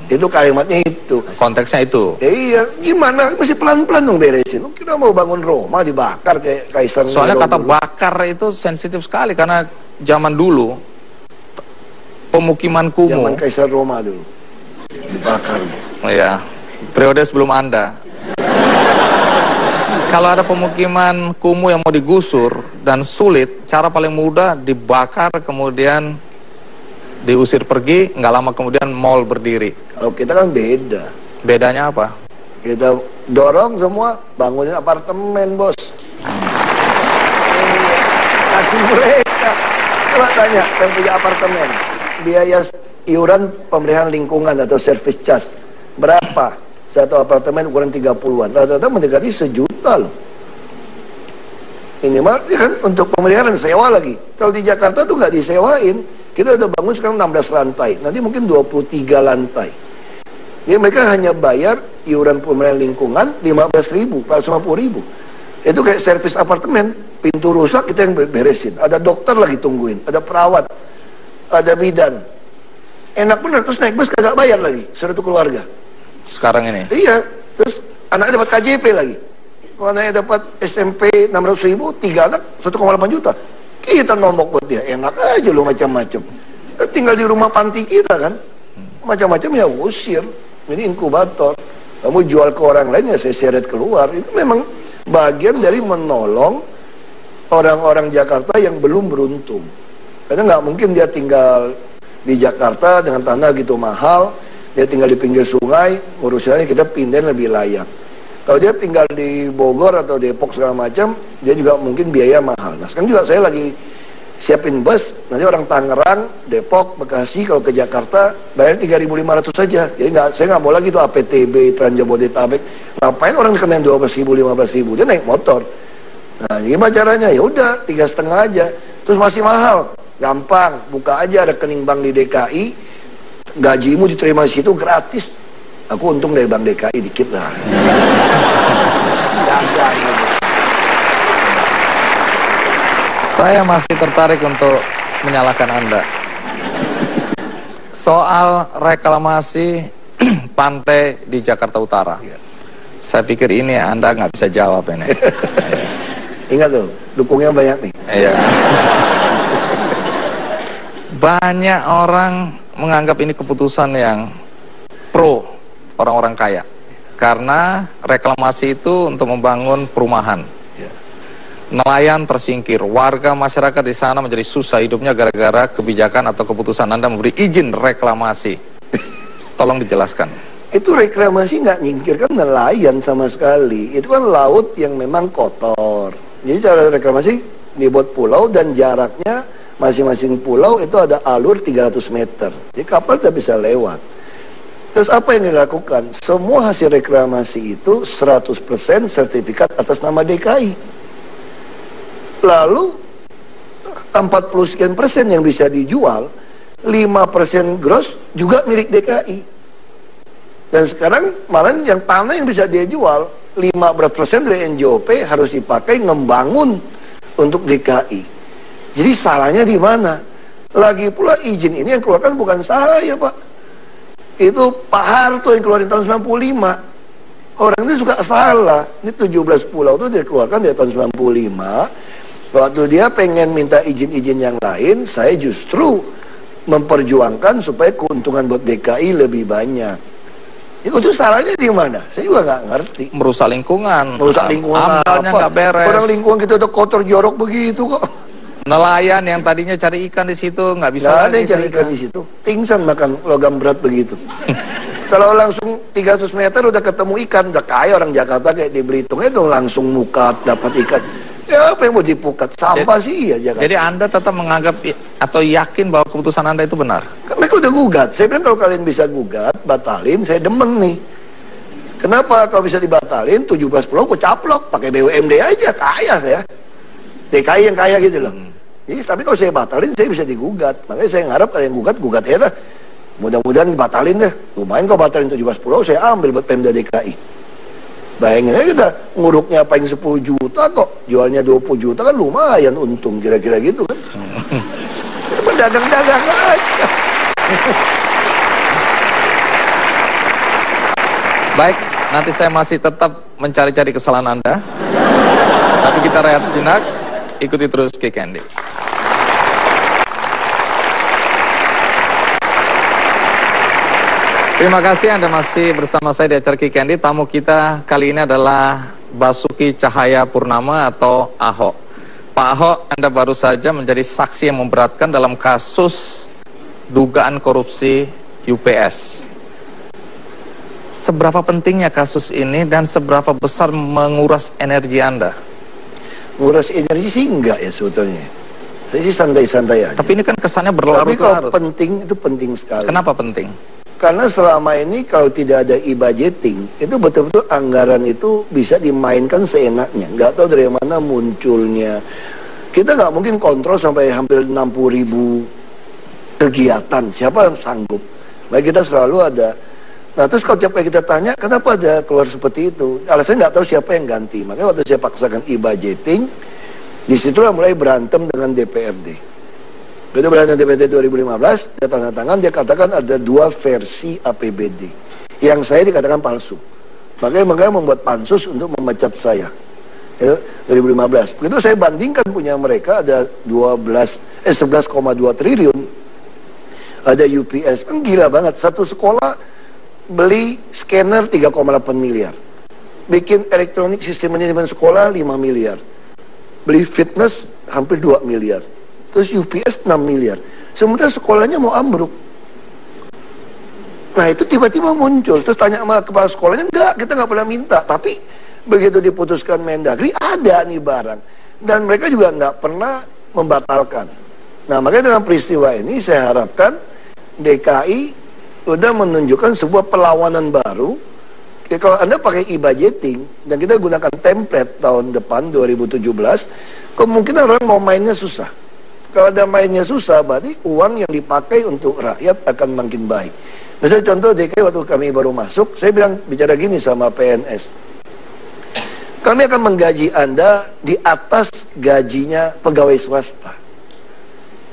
Itu kalimatnya itu. Konteksnya itu. Iya, gimana? Masih pelan-pelan dong beresin. Lu kira mau bangun Roma dibakar kayak Kaisar Nero. Soalnya kata dulu. Bakar itu sensitif sekali karena zaman dulu pemukiman kumuh. Zaman Kaisar Roma dulu dibakar. Iya. Periode sebelum Anda. Kalau ada pemukiman kumuh yang mau digusur dan sulit, cara paling mudah dibakar kemudian diusir pergi, nggak lama kemudian mall berdiri. Kalau kita kan beda. Bedanya apa? Kita dorong semua bangunin apartemen, bos. Kasih mereka. Coba tanya yang punya apartemen, biaya iuran pemeliharaan lingkungan atau service charge berapa? Satu apartemen ukuran 30-an, rata-rata mendekati 1 juta loh. Ini mah kan untuk pemeliharaan sewa lagi. Kalau di Jakarta tuh nggak disewain. Kita udah bangun sekarang 16 lantai, nanti mungkin 23 lantai. Jadi mereka hanya bayar iuran pemeliharaan lingkungan 15.000, 450.000. Itu kayak servis apartemen, pintu rusak kita yang beresin. Ada dokter lagi tungguin, ada perawat, ada bidan. Enak bener, terus naik bus kagak bayar lagi, satu keluarga. Sekarang ini? Iya, terus anaknya dapat KJP lagi. Kalau anaknya dapat SMP 600.000, 3 anak 1,8 juta. Kita nombok buat dia, enak aja lo macam-macam. Tinggal di rumah panti kita kan, macam-macam ya usir. Ini inkubator. Kamu jual ke orang lain ya saya seret keluar. Itu memang bagian dari menolong orang-orang Jakarta yang belum beruntung. Karena nggak mungkin dia tinggal di Jakarta dengan tanah gitu mahal, dia tinggal di pinggir sungai, urusannya kita pindahin lebih layak. Kalau dia tinggal di Bogor atau Depok segala macam, dia juga mungkin biaya mahal. Nah sekarang juga saya lagi siapin bus, nanti orang Tangerang, Depok, Bekasi kalau ke Jakarta bayar 3.500 saja. Jadi saya nggak mau lagi tuh APTB, Trans Jabodetabek. Ngapain orang dikenain 12.000, 15.000? Dia naik motor. Nah gimana caranya? Ya udah 3,5 aja. Terus masih mahal, gampang, buka aja rekening bank di DKI, gajimu diterima di situ gratis. Aku untung dari Bank DKI dikit lah. Saya masih tertarik untuk menyalahkan Anda. Soal reklamasi pantai di Jakarta Utara. Saya pikir ini Anda nggak bisa jawab ini. Ingat tuh, dukungnya banyak nih. Iya. Banyak orang menganggap ini keputusan yang pro orang-orang kaya, karena reklamasi itu untuk membangun perumahan. Nelayan tersingkir, warga masyarakat di sana menjadi susah hidupnya gara-gara kebijakan atau keputusan Anda memberi izin reklamasi. Tolong dijelaskan. Itu reklamasi nggak nyingkirkan nelayan sama sekali. Itu kan laut yang memang kotor. Jadi cara reklamasi dibuat pulau dan jaraknya masing-masing pulau itu ada alur 300 meter. Jadi kapal tidak bisa lewat. Terus apa yang dilakukan? Semua hasil reklamasi itu 100% sertifikat atas nama DKI. Lalu 40 sekian persen yang bisa dijual, 5% gross juga milik DKI. Dan sekarang malah yang tanah yang bisa dia jual 15% dari NJOP harus dipakai ngembangun untuk DKI. Jadi salahnya di mana? Lagi pula izin ini yang keluarkan bukan saya, Pak. Itu Pak Harto yang keluarin tahun 95. Orang itu juga salah. Ini 17 pulau itu dia keluarkan dari tahun 95. Waktu dia pengen minta izin-izin yang lain, saya justru memperjuangkan supaya keuntungan buat DKI lebih banyak. Itu salahnya di mana? Saya juga nggak ngerti. Merusak lingkungan. Merusak lingkungan amdalnya apa? Nggak beres. Orang lingkungan kita udah kotor jorok begitu kok. Nelayan yang tadinya cari ikan di situ nggak bisa Nggak lagi ada yang cari ikan di situ. Pingsan makan logam berat begitu. Kalau langsung 300 meter udah ketemu ikan, udah kaya orang Jakarta kayak di Belitung itu langsung mukat dapat ikan. Ya apa yang mau dipukat? Sampah sih ya Jakarta. Jadi Anda tetap menganggap atau yakin bahwa keputusan Anda itu benar? Kan mereka udah gugat. Saya bilang kalau kalian bisa gugat, batalin, saya demen nih. Kenapa kalau bisa dibatalin 17 pulau aku caplok, pakai BUMD aja, kaya saya. DKI yang kaya gitu loh. Jadi tapi kalau saya batalin saya bisa digugat. Makanya saya ngarep kalau yang gugat ya dah. Mudah-mudahan dibatalin deh. Lumayan kalau batalin 17 pulau saya ambil buat Pemda DKI. Bayangin aja kita nguruknya paling 10 juta kok, jualnya 20 juta kan lumayan untung kira-kira gitu kan. Kita berdagang-dagang aja. Baik, nanti saya masih tetap mencari-cari kesalahan Anda. Tapi kita rehat sejenak, ikuti terus Kick Candy. Terima kasih Anda masih bersama saya di acara Kick Candy. Tamu kita kali ini adalah Basuki Cahayapurnama atau Ahok. Pak Ahok, Anda baru saja menjadi saksi yang memberatkan dalam kasus dugaan korupsi UPS. Seberapa pentingnya kasus ini dan seberapa besar menguras energi Anda? Nguras energi sih enggak ya sebetulnya. Saya sih santai-santai aja. Tapi ini kan kesannya Tapi berlarut-larut. kalau penting itu penting sekali. Kenapa penting? Karena selama ini kalau tidak ada e-budgeting, itu betul-betul anggaran itu bisa dimainkan seenaknya. Nggak tahu dari mana munculnya. Kita nggak mungkin kontrol sampai hampir 60.000 kegiatan. Siapa yang sanggup? Baik kita selalu ada. Nah terus kalau tiap kali kita tanya, kenapa ada keluar seperti itu? Alasannya nggak tahu siapa yang ganti. Makanya waktu saya paksakan e-budgeting, disitulah mulai berantem dengan DPRD. Itu berantem DPRD 2015, dia tanda tangan, dia katakan ada 2 versi APBD. Yang saya dikatakan palsu. Makanya membuat pansus untuk memecat saya. Ya, 2015. Begitu saya bandingkan punya mereka ada 11,2 triliun. Ada UPS, kan gila banget. Satu sekolah beli scanner 3,8 miliar. Bikin elektronik sistem manajemen sekolah 5 miliar. Beli fitness hampir 2 miliar. Terus UPS 6 miliar. Sementara sekolahnya mau ambruk. Nah itu tiba-tiba muncul. Terus tanya sama kepala sekolahnya, enggak, kita nggak pernah minta. Tapi begitu diputuskan Mendagri, ada nih barang. Dan mereka juga nggak pernah membatalkan. Nah makanya dengan peristiwa ini saya harapkan DKI udah menunjukkan sebuah perlawanan baru. Kalau Anda pakai e-budgeting dan kita gunakan template tahun depan 2017, kemungkinan orang mau mainnya susah. Kalau ada mainnya susah, berarti uang yang dipakai untuk rakyat akan makin baik. Misalnya contoh DKI waktu kami baru masuk, saya bicara gini sama PNS. Kami akan menggaji Anda di atas gajinya pegawai swasta.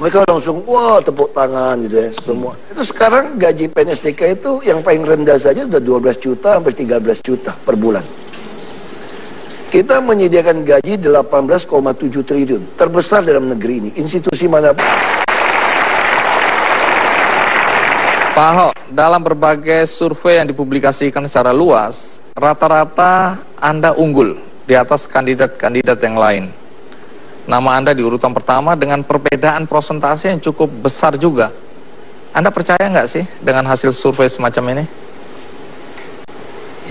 Mereka langsung, wah tepuk tangan gitu ya, semua. Itu sekarang gaji PNS DKI itu yang paling rendah saja sudah 12 juta sampai 13 juta per bulan. Kita menyediakan gaji 18,7 triliun, terbesar dalam negeri ini, institusi manapun. Pak Ahok, dalam berbagai survei yang dipublikasikan secara luas, rata-rata Anda unggul di atas kandidat-kandidat yang lain. Nama Anda di urutan pertama dengan perbedaan persentase yang cukup besar juga. Anda percaya nggak sih dengan hasil survei semacam ini?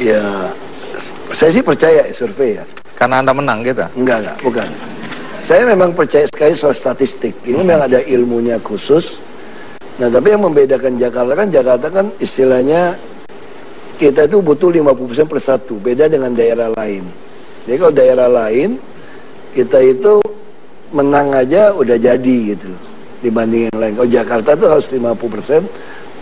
Ya, saya sih percaya survei ya. Karena Anda menang gitu? Enggak, bukan. Saya memang percaya sekali soal statistik. Ini memang ada ilmunya khusus. Nah, tapi yang membedakan Jakarta kan istilahnya kita itu butuh 50% per satu. Beda dengan daerah lain. Jadi kalau daerah lain, kita itu menang aja udah jadi gitu loh. Dibanding yang lain. Kalau Jakarta tuh harus 50%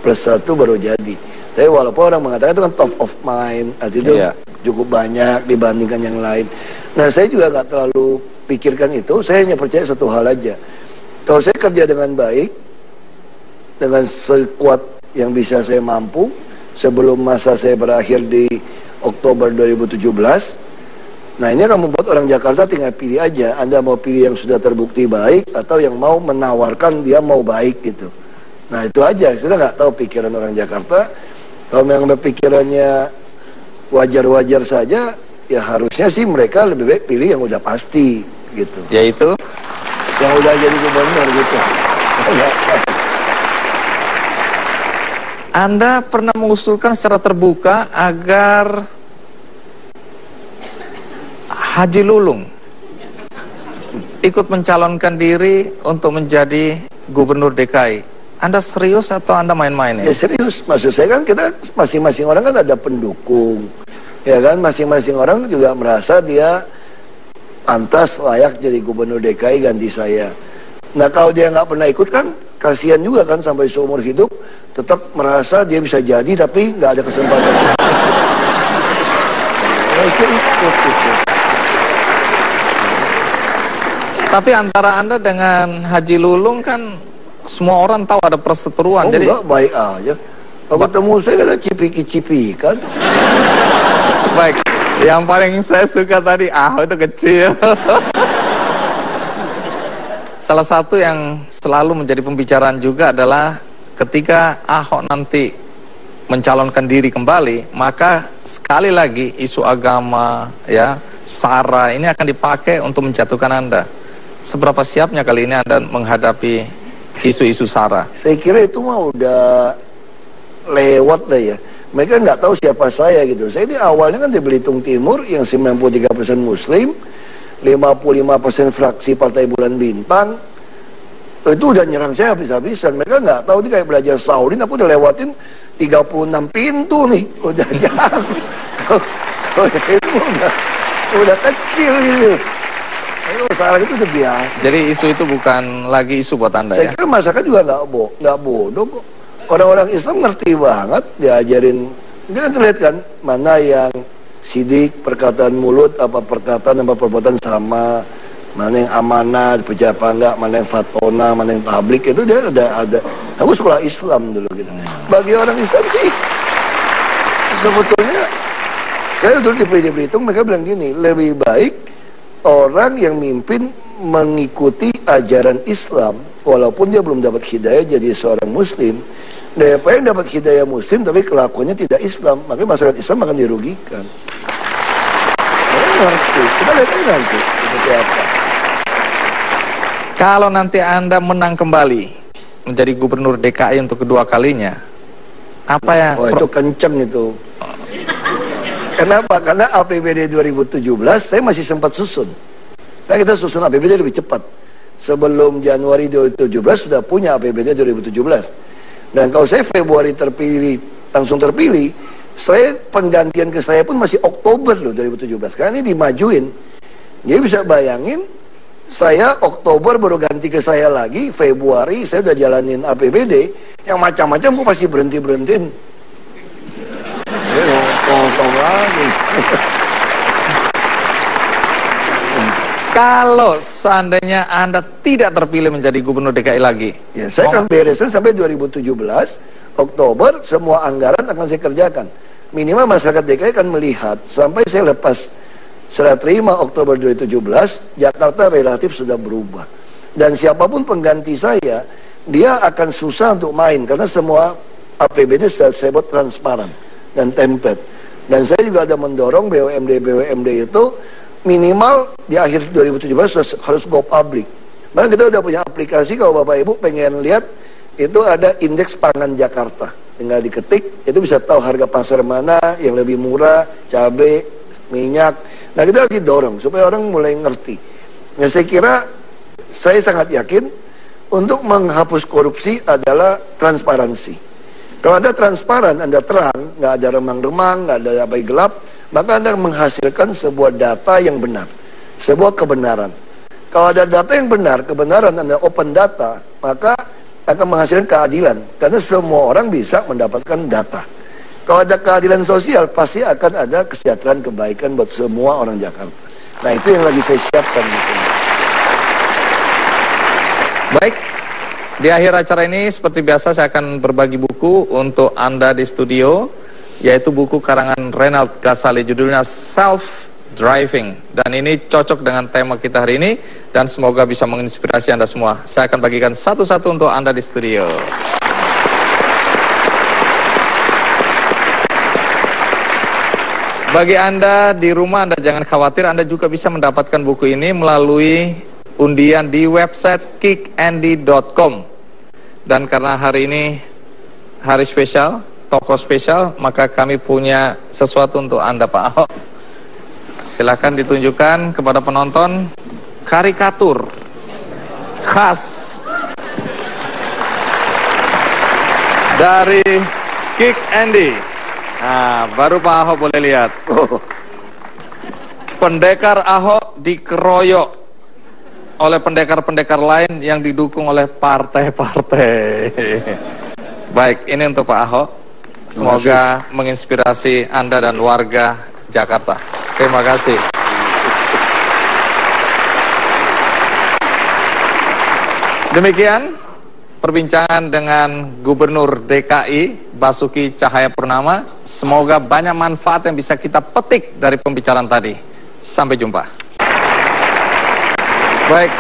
plus satu baru jadi. Tapi walaupun orang mengatakan itu kan top of mind, artinya cukup banyak dibandingkan yang lain. Nah, saya juga nggak terlalu pikirkan itu. Saya hanya percaya satu hal aja. Kalau saya kerja dengan baik, dengan sekuat yang bisa saya mampu, sebelum masa saya berakhir di Oktober 2017, nah ini akan membuat orang Jakarta tinggal pilih aja. Anda mau pilih yang sudah terbukti baik atau yang mau menawarkan dia mau baik gitu. Nah itu aja. Saya nggak tahu pikiran orang Jakarta. Kalau memang pikirannya wajar-wajar saja, ya harusnya sih mereka lebih baik pilih yang udah pasti gitu. Yaitu? Yang udah jadi gubernur gitu. Anda pernah mengusulkan secara terbuka agar Haji Lulung ikut mencalonkan diri untuk menjadi gubernur DKI. Anda serius atau Anda main-main ya? Ya serius, maksud saya kan kita masing-masing orang kan ada pendukung. Ya kan, masing-masing orang juga merasa dia pantas layak jadi gubernur DKI ganti saya. Nah kalau dia nggak pernah ikut kan, kasihan juga kan sampai seumur hidup tetap merasa dia bisa jadi tapi nggak ada kesempatan. Tapi antara Anda dengan Haji Lulung kan semua orang tahu ada perseteruan. Oh jadi enggak, baik aja. Kalau ketemu saya kan cipiki-cipiki kan. Baik, yang paling saya suka tadi itu kecil. Salah satu yang selalu menjadi pembicaraan juga adalah ketika Ahok nanti mencalonkan diri kembali, maka sekali lagi isu agama, ya, SARA ini akan dipakai untuk menjatuhkan Anda. Seberapa siapnya kali ini Anda menghadapi isu-isu SARA? Saya kira itu mah udah lewat lah ya. Mereka nggak tahu siapa saya gitu. Saya ini awalnya kan di Belitung Timur yang 93% Muslim, 55% fraksi Partai Bulan Bintang. Itu udah nyerang saya habis-habisan. Mereka nggak tahu, ini kayak belajar Shaolin, aku udah lewatin 36 pintu nih. Udah jago. Itu udah kecil gitu. Sekarang itu udah biasa. Jadi isu itu bukan lagi isu buat Anda saya ya? kira masyarakat juga nggak bodoh kok. Orang-orang Islam ngerti banget, diajarin. Dia kan terlihat kan, mana yang sidik, perkataan mulut, apa perkataan, apa perbuatan sama, mana yang amanah, percaya apa enggak, mana yang fatona, mana yang tablik, itu dia ada. Aku sekolah Islam dulu gitu. Bagi orang Islam sih, sebetulnya, saya dulu di Belitung, mereka bilang gini, lebih baik orang yang mimpin mengikuti ajaran Islam walaupun dia belum dapat hidayah jadi seorang Muslim, daripada yang dapat hidayah Muslim tapi kelakuannya tidak Islam. Makanya masyarakat Islam akan dirugikan. Kita lihat aja nanti seperti apa. Kalau nanti Anda menang kembali menjadi gubernur DKI untuk kedua kalinya, apa ya? Oh itu kenceng itu. Kenapa? Karena APBD 2017 saya masih sempat susun. Nah, kita susun APBD lebih cepat. Sebelum Januari 2017 sudah punya APBD 2017. Dan kalau saya Februari langsung terpilih, saya penggantian ke saya pun masih Oktober loh 2017. Karena ini dimajuin. Jadi bisa bayangin, saya Oktober baru ganti ke saya lagi, Februari saya udah jalanin APBD, yang macam-macam kok masih berhenti-berhentiin. Tong lagi. Kalau seandainya Anda tidak terpilih menjadi gubernur DKI lagi, ya saya akan beresin sampai 2017 Oktober, semua anggaran akan saya kerjakan. Minimal masyarakat DKI akan melihat sampai saya lepas serah terima Oktober 2017, Jakarta relatif sudah berubah. Dan siapapun pengganti saya, dia akan susah untuk main karena semua APBD sudah saya buat transparan dan template. Dan saya juga ada mendorong BUMD itu minimal di akhir 2017 harus go public. Karena kita udah punya aplikasi, kalau Bapak Ibu pengen lihat, itu ada indeks pangan Jakarta. tinggal diketik, itu bisa tahu harga pasar mana yang lebih murah, cabai, minyak. Nah, kita lagi dorong supaya orang mulai ngerti. Nah, saya kira, saya sangat yakin untuk menghapus korupsi adalah transparansi. Kalau Anda transparan, Anda terang, nggak ada remang-remang, nggak ada apa gelap, maka Anda menghasilkan sebuah data yang benar, sebuah kebenaran. Kalau ada data yang benar, kebenaran, Anda open data, maka akan menghasilkan keadilan. Karena semua orang bisa mendapatkan data. Kalau ada keadilan sosial, pasti akan ada kesejahteraan, kebaikan buat semua orang Jakarta. Nah, itu yang lagi saya siapkan. Baik, di akhir acara ini seperti biasa saya akan berbagi buku untuk Anda di studio, yaitu buku karangan Renald Ghazali, judulnya Self Driving, dan ini cocok dengan tema kita hari ini dan semoga bisa menginspirasi Anda semua. Saya akan bagikan satu-satu untuk Anda di studio. Bagi Anda di rumah, Anda jangan khawatir, Anda juga bisa mendapatkan buku ini melalui undian di website kickandy.com. Dan karena hari ini hari spesial, tokoh spesial, maka kami punya sesuatu untuk Anda, Pak Ahok. Silakan ditunjukkan kepada penonton karikatur khas dari Kick Andy. Nah, baru Pak Ahok boleh lihat. Pendekar Ahok dikeroyok oleh pendekar-pendekar lain yang didukung oleh partai-partai. Baik, ini untuk Pak Ahok. Semoga menginspirasi Anda dan warga Jakarta. Terima kasih. Demikian perbincangan dengan Gubernur DKI Basuki Cahayapurnama. Semoga banyak manfaat yang bisa kita petik dari pembicaraan tadi. Sampai jumpa. Baik,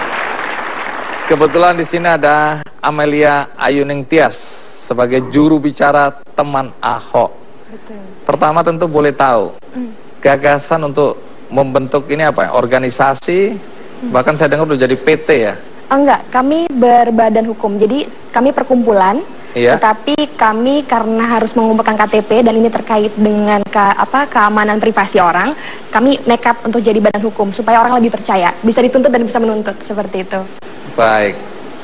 kebetulan di sini ada Amelia Ayuning Tias sebagai juru bicara teman Ahok. Betul. Pertama tentu boleh tahu gagasan untuk membentuk ini apa ya? Organisasi, bahkan saya dengar udah jadi PT ya? Enggak, kami berbadan hukum, jadi kami perkumpulan, tetapi kami karena harus mengumpulkan KTP dan ini terkait dengan keamanan privasi orang, kami nekat untuk jadi badan hukum supaya orang lebih percaya, bisa dituntut dan bisa menuntut, seperti itu. Baik,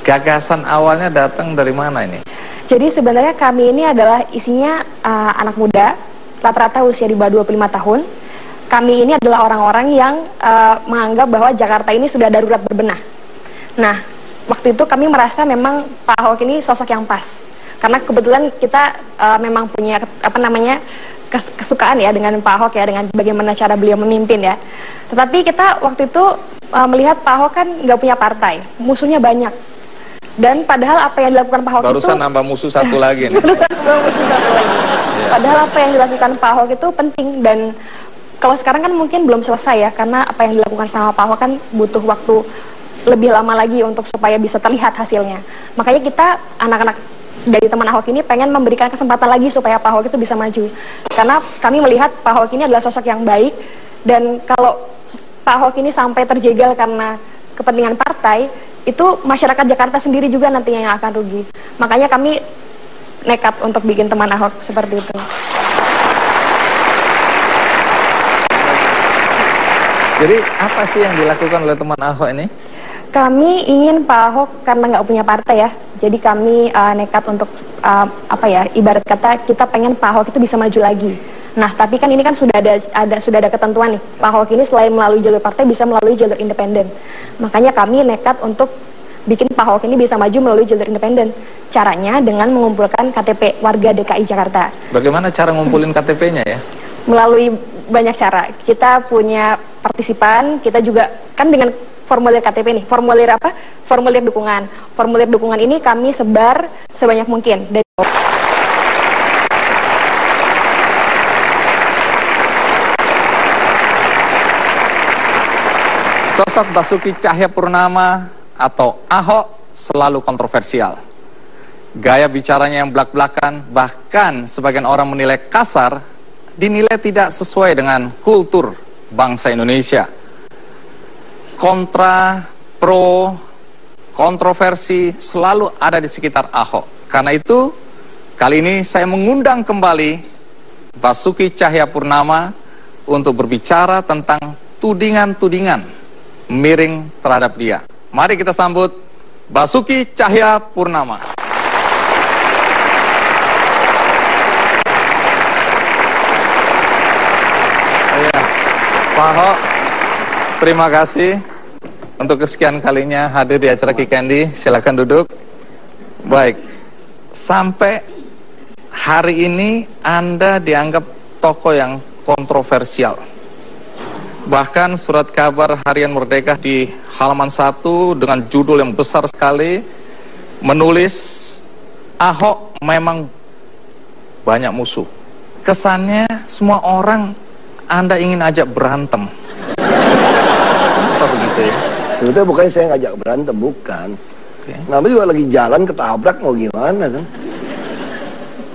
gagasan awalnya datang dari mana ini? Jadi sebenarnya kami ini adalah isinya anak muda, rata-rata usia di bawah 25 tahun. Kami ini adalah orang-orang yang menganggap bahwa Jakarta ini sudah darurat berbenah. Nah, waktu itu kami merasa memang Pak Ahok ini sosok yang pas. Karena kebetulan kita memang punya kesukaan ya dengan Pak Ahok ya, dengan bagaimana cara beliau memimpin ya. Tetapi kita waktu itu melihat Pak Ahok kan nggak punya partai, musuhnya banyak. Dan padahal apa yang dilakukan Pak Ahok barusan nambah musuh satu lagi nih. Barusan nambah musuh satu lagi. Padahal apa yang dilakukan Pak Ahok itu penting, dan kalau sekarang kan mungkin belum selesai ya, karena apa yang dilakukan sama Pak Ahok kan butuh waktu lebih lama lagi untuk supaya bisa terlihat hasilnya. Makanya kita anak-anak dari teman Ahok ini pengen memberikan kesempatan lagi supaya Pak Ahok itu bisa maju. Karena kami melihat Pak Ahok ini adalah sosok yang baik, dan kalau Pak Ahok ini sampai terjegal karena kepentingan partai, itu masyarakat Jakarta sendiri juga nantinya yang akan rugi. Makanya kami nekat untuk bikin teman Ahok seperti itu. Jadi apa sih yang dilakukan oleh teman Ahok ini? Kami ingin Pak Ahok karena nggak punya partai ya, jadi kami nekat untuk ibarat kata kita pengen Pak Ahok itu bisa maju lagi. Nah, tapi kan ini kan sudah ada ketentuan nih. Pak Ahok ini selain melalui jalur partai bisa melalui jalur independen. Makanya kami nekat untuk bikin Pak Ahok ini bisa maju melalui jalur independen. Caranya dengan mengumpulkan KTP warga DKI Jakarta. Bagaimana cara ngumpulin KTP-nya ya? Melalui banyak cara. Kita punya partisipan, kita juga kan dengan formulir KTP nih, formulir apa? Formulir dukungan. Formulir dukungan ini kami sebar sebanyak mungkin. Sosok Basuki Cahayapurnama atau Ahok selalu kontroversial. Gaya bicaranya yang belak-belakan, bahkan sebagian orang menilai kasar, dinilai tidak sesuai dengan kultur bangsa Indonesia. Kontra, pro, kontroversi selalu ada di sekitar Ahok. Karena itu, Kali ini saya mengundang kembali Basuki Cahayapurnama untuk berbicara tentang tudingan-tudingan miring terhadap dia. Mari kita sambut Basuki Cahayapurnama. Pak Ahok, terima kasih untuk kesekian kalinya hadir di acara Kikendi. Silakan duduk. Baik, sampai hari ini Anda dianggap tokoh yang kontroversial. Bahkan surat kabar Harian Merdeka di halaman 1 dengan judul yang besar sekali menulis Ahok memang banyak musuh. Kesannya semua orang Anda ingin ajak berantem. Apa begitu ya? Sebetulnya bukan saya ngajak berantem, bukan. Namanya juga lagi jalan ketabrak, mau gimana kan?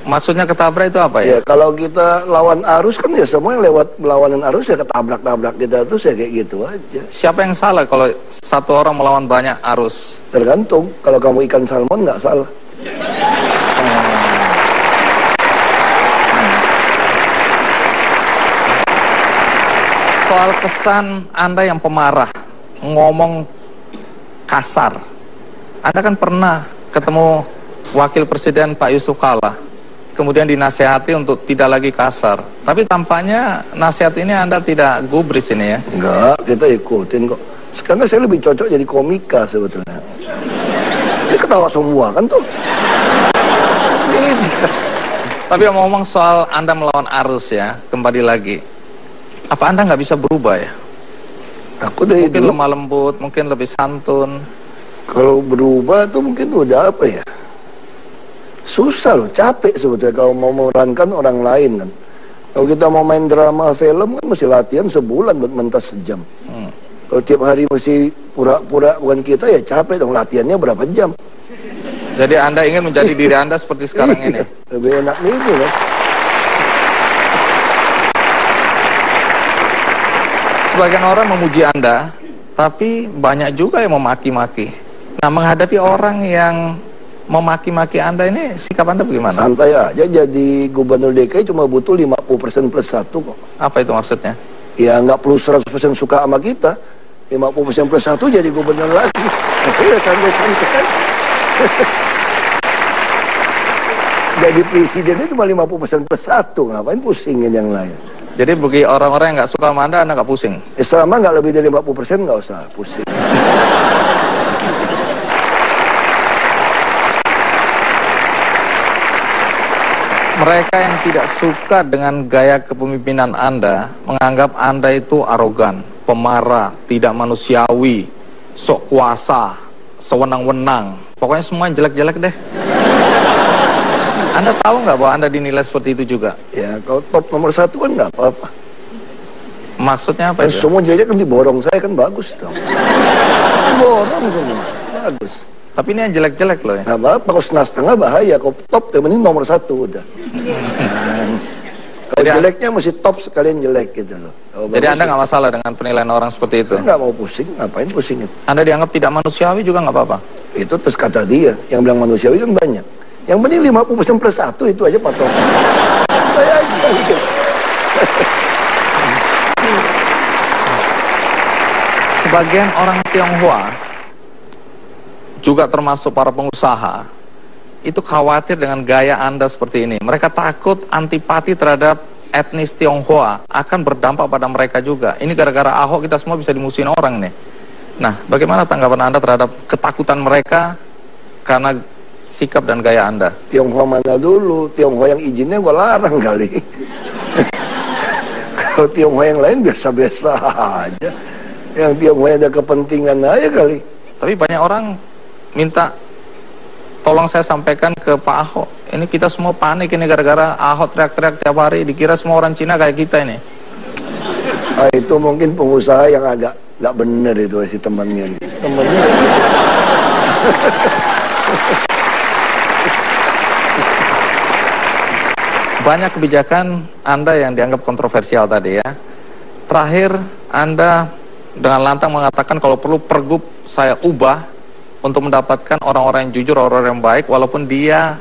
Maksudnya ketabrak itu apa ya? Ya kalau kita lawan arus kan ya semua yang lewat melawan arus ya ketabrak-tabrak kita terus ya kayak gitu aja. Siapa yang salah kalau satu orang melawan banyak arus? Tergantung, kalau kamu ikan salmon nggak salah. Soal kesan Anda yang pemarah, ngomong kasar. Anda kan pernah ketemu Wakil Presiden Pak Yusuf Kalla, kemudian dinasehati untuk tidak lagi kasar. Tapi tampaknya nasihat ini Anda tidak gubris ini ya? Enggak, kita ikutin kok. Sekarang saya lebih cocok jadi komika sebetulnya. Dia ketawa semua kan tuh. Tapi ngomong soal Anda melawan arus ya, kembali lagi. Apa Anda nggak bisa berubah ya? Aku dari mungkin dulu, lemah lembut, mungkin lebih santun. kalau berubah tuh mungkin udah apa ya? Susah loh, capek sebetulnya kalau mau memerankan orang lain kan. Kalau kita mau main drama film kan mesti latihan sebulan buat mentas sejam. Kalau tiap hari mesti pura-pura bukan kita ya capek dong, latihannya berapa jam. Jadi Anda ingin menjadi diri Anda seperti sekarang ini? Lebih enak nih itu kan. Sebagian orang memuji Anda, tapi banyak juga yang memaki-maki. Nah, menghadapi orang yang memaki-maki Anda ini, sikap Anda bagaimana? Santai aja, jadi gubernur DKI cuma butuh 50% plus 1 kok. Apa itu maksudnya? Ya nggak perlu 100% suka sama kita, 50% plus 1 jadi gubernur lagi. Ya santai-santai. Jadi presidennya cuma 50% plus 1, ngapain pusingin yang lain? Jadi bagi orang-orang yang nggak suka sama Anda nggak pusing? Selama nggak lebih dari 50% nggak usah pusing. Mereka yang tidak suka dengan gaya kepemimpinan Anda, menganggap Anda itu arogan, pemarah, tidak manusiawi, sok kuasa, sewenang-wenang. Pokoknya semua jelek-jelek deh. Anda tahu nggak bahwa Anda dinilai seperti itu juga? Ya kalau top nomor 1 kan nggak apa-apa. Maksudnya apa itu? Semua jelek kan diborong, saya kan bagus dong. Diborong semua, bagus. Tapi ini yang jelek-jelek loh ya? Nggak apa-apa, kalau setengah bahaya, kalau top yang penting nomor 1 udah. Kalau jeleknya mesti top sekalian jelek gitu loh. Jadi Anda nggak masalah dengan penilaian orang seperti itu? Saya nggak mau pusing, ngapain pusingin? Anda dianggap tidak manusiawi juga nggak apa-apa? Itu terus kata dia, yang bilang manusiawi kan banyak. Yang penting 50% plus 1 itu aja patokan. Saya aja gitu. Sebagian orang Tionghoa, juga termasuk para pengusaha, itu khawatir dengan gaya Anda seperti ini. Mereka takut antipati terhadap etnis Tionghoa akan berdampak pada mereka juga. Ini gara-gara Ahok kita semua bisa dimusuhin orang nih. Nah, bagaimana tanggapan Anda terhadap ketakutan mereka karena sikap dan gaya Anda? Tionghoa mana dulu? Tionghoa yang izinnya gua larang kali. Kalau Tionghoa yang lain biasa-biasa aja. Yang Tionghoa ada kepentingan aja kali. Tapi banyak orang minta tolong saya sampaikan ke Pak Ahok. Ini kita semua panik ini gara-gara Ahok teriak-teriak tiap hari, dikira semua orang Cina kayak kita ini. Ah, itu mungkin pengusaha yang agak nggak bener itu si temannya nih. Temannya. Banyak kebijakan Anda yang dianggap kontroversial tadi ya. Terakhir Anda dengan lantang mengatakan kalau perlu pergub saya ubah untuk mendapatkan orang-orang yang jujur, orang-orang yang baik, walaupun dia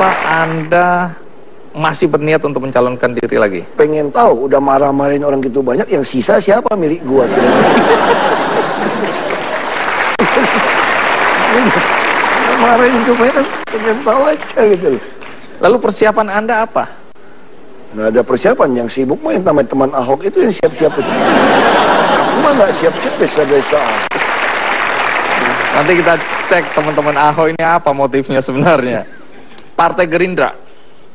Kenapa Anda masih berniat untuk mencalonkan diri lagi? Pengen tahu, udah marah-marahin orang gitu banyak, yang sisa siapa milik gua? Marahin itu banyak kan, pengen tahu aja gitu loh. Lalu persiapan Anda apa? Nggak ada persiapan, yang sibuk mah yang namanya teman Ahok itu yang siap-siap itu. Aku mah nggak siap-siap, biasa-biasa. Nanti kita cek teman-teman Ahok ini apa motifnya sebenarnya. Partai Gerindra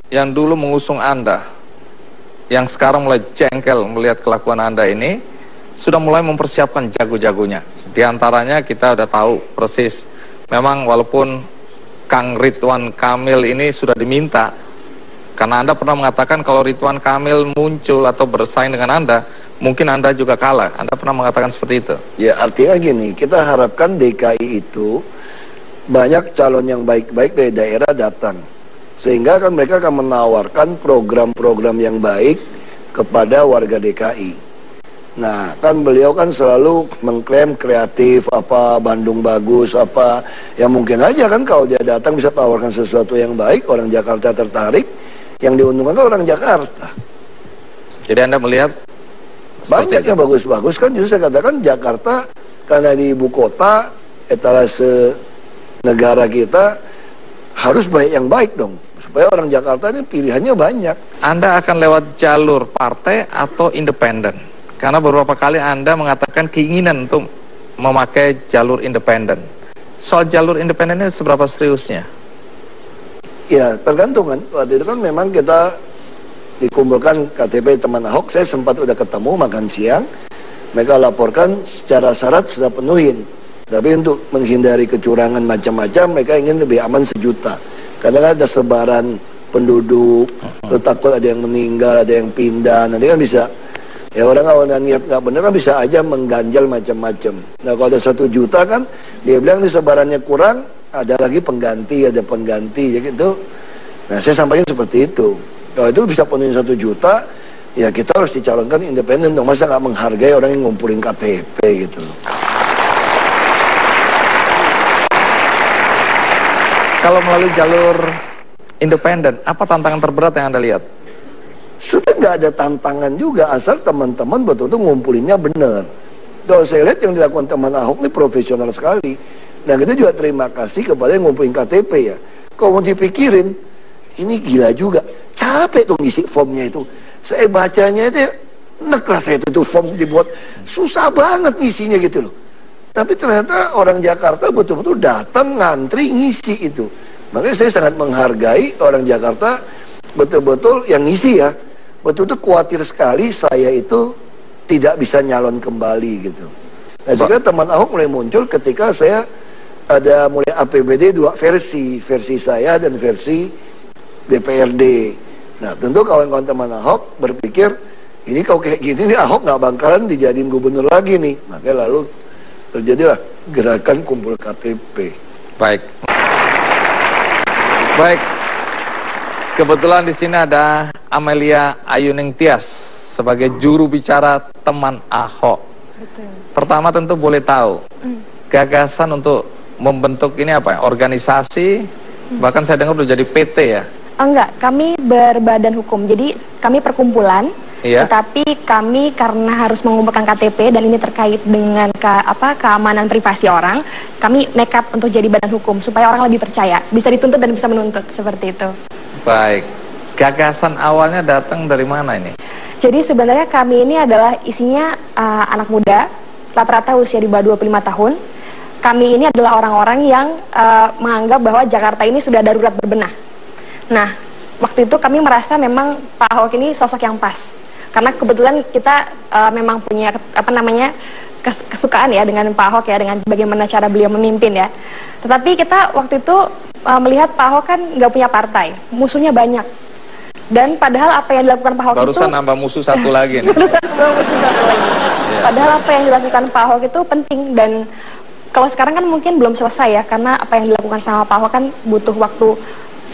yang dulu mengusung Anda, yang sekarang mulai jengkel melihat kelakuan Anda ini, sudah mulai mempersiapkan jago-jagonya. Di antaranya kita udah tahu persis, memang walaupun Kang Ridwan Kamil ini sudah diminta, karena Anda pernah mengatakan kalau Ridwan Kamil muncul atau bersaing dengan Anda, mungkin Anda juga kalah. Anda pernah mengatakan seperti itu. Ya artinya gini, kita harapkan DKI itu banyak calon yang baik-baik dari daerah datang, sehingga kan mereka akan menawarkan program-program yang baik kepada warga DKI. Nah, kan beliau kan selalu mengklaim kreatif, apa Bandung bagus, apa yang mungkin aja kan kalau dia datang bisa tawarkan sesuatu yang baik, orang Jakarta tertarik, yang diuntungkan kan orang Jakarta. Jadi Anda melihat banyak yang bagus-bagus kan, justru saya katakan Jakarta karena di ibu kota, etalase negara kita harus banyak yang baik dong, supaya orang Jakarta ini pilihannya banyak. Anda akan lewat jalur partai atau independen? Karena beberapa kali Anda mengatakan keinginan untuk memakai jalur independen. Soal jalur independen ini seberapa seriusnya? Ya tergantung kan, waktu itu kan memang kita dikumpulkan KTP teman Ahok, saya sempat udah ketemu makan siang, mereka laporkan secara syarat sudah penuhin. Tapi untuk menghindari kecurangan macam-macam, mereka ingin lebih aman 1 juta. Karena kan ada sebaran penduduk, takut ada yang meninggal, ada yang pindah, nanti kan bisa, ya orang kalau niat nggak benar kan bisa aja mengganjal macam-macam. Nah kalau ada 1 juta kan, dia bilang ini sebarannya kurang, ada lagi pengganti, ada pengganti, ya gitu. Nah saya sampaikan seperti itu. Kalau itu bisa penuhin 1 juta, ya kita harus dicalonkan independen dong. Masa nggak menghargai orang yang ngumpulin KTP gitu. Kalau melalui jalur independen, apa tantangan terberat yang Anda lihat? Sudah nggak ada tantangan juga, asal teman-teman betul-betul ngumpulinnya benar. Kalau saya lihat yang dilakukan teman Ahok ini profesional sekali. Dan kita juga terima kasih kepada yang ngumpulin KTP ya. Kalau mau dipikirin, ini gila juga. Capek tuh ngisi formnya itu. Saya bacanya itu, nek rasa itu form dibuat. Susah banget ngisinya gitu loh. Tapi ternyata orang Jakarta betul-betul datang ngantri ngisi itu. Makanya saya sangat menghargai orang Jakarta betul-betul yang ngisi ya. Betul-betul khawatir sekali saya itu tidak bisa nyalon kembali gitu. Nah juga teman Ahok mulai muncul ketika saya ada mulai APBD 2 versi. Versi saya dan versi DPRD. Nah tentu kawan-kawan teman Ahok berpikir, ini kalau kayak gini nih Ahok nggak bakalan dijadiin gubernur lagi nih. Makanya lalu terjadilah gerakan kumpul KTP. Baik. Baik. Kebetulan di sini ada Amelia Ayuning Tias sebagai juru bicara teman Ahok. Betul. Pertama tentu boleh tahu gagasan untuk membentuk ini apa ya? Organisasi, bahkan saya dengar udah jadi PT ya? Enggak, kami berbadan hukum. Jadi kami perkumpulan. Iya. Tetapi kami karena harus mengumpulkan KTP dan ini terkait dengan keamanan privasi orang, kami nekat untuk jadi badan hukum supaya orang lebih percaya, bisa dituntut dan bisa menuntut seperti itu. Baik. Gagasan awalnya datang dari mana ini? Jadi sebenarnya kami ini adalah isinya anak muda, rata-rata usia di bawah 25 tahun. Kami ini adalah orang-orang yang menganggap bahwa Jakarta ini sudah darurat berbenah. Nah, waktu itu kami merasa memang Pak Ahok ini sosok yang pas. Karena kebetulan kita memang punya kesukaan ya dengan Pak Ahok ya, dengan bagaimana cara beliau memimpin ya. Tetapi kita waktu itu melihat Pak Ahok kan nggak punya partai, musuhnya banyak. Dan padahal apa yang dilakukan Pak Ahok barusan nambah musuh satu lagi nih. Barusan nambah musuh satu lagi. Padahal apa yang dilakukan Pak Ahok itu penting, dan kalau sekarang kan mungkin belum selesai ya, karena apa yang dilakukan sama Pak Ahok kan butuh waktu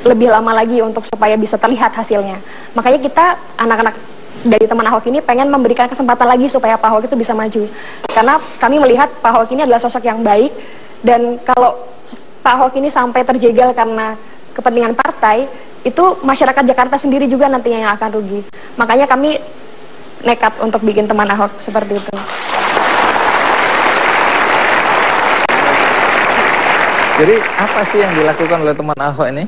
lebih lama lagi untuk supaya bisa terlihat hasilnya. Makanya kita anak-anak dari teman Ahok ini pengen memberikan kesempatan lagi supaya Pak Ahok itu bisa maju. Karena kami melihat Pak Ahok ini adalah sosok yang baik, dan kalau Pak Ahok ini sampai terjegal karena kepentingan partai, itu masyarakat Jakarta sendiri juga nantinya yang akan rugi. Makanya kami nekat untuk bikin teman Ahok seperti itu. Jadi apa sih yang dilakukan oleh teman Ahok ini?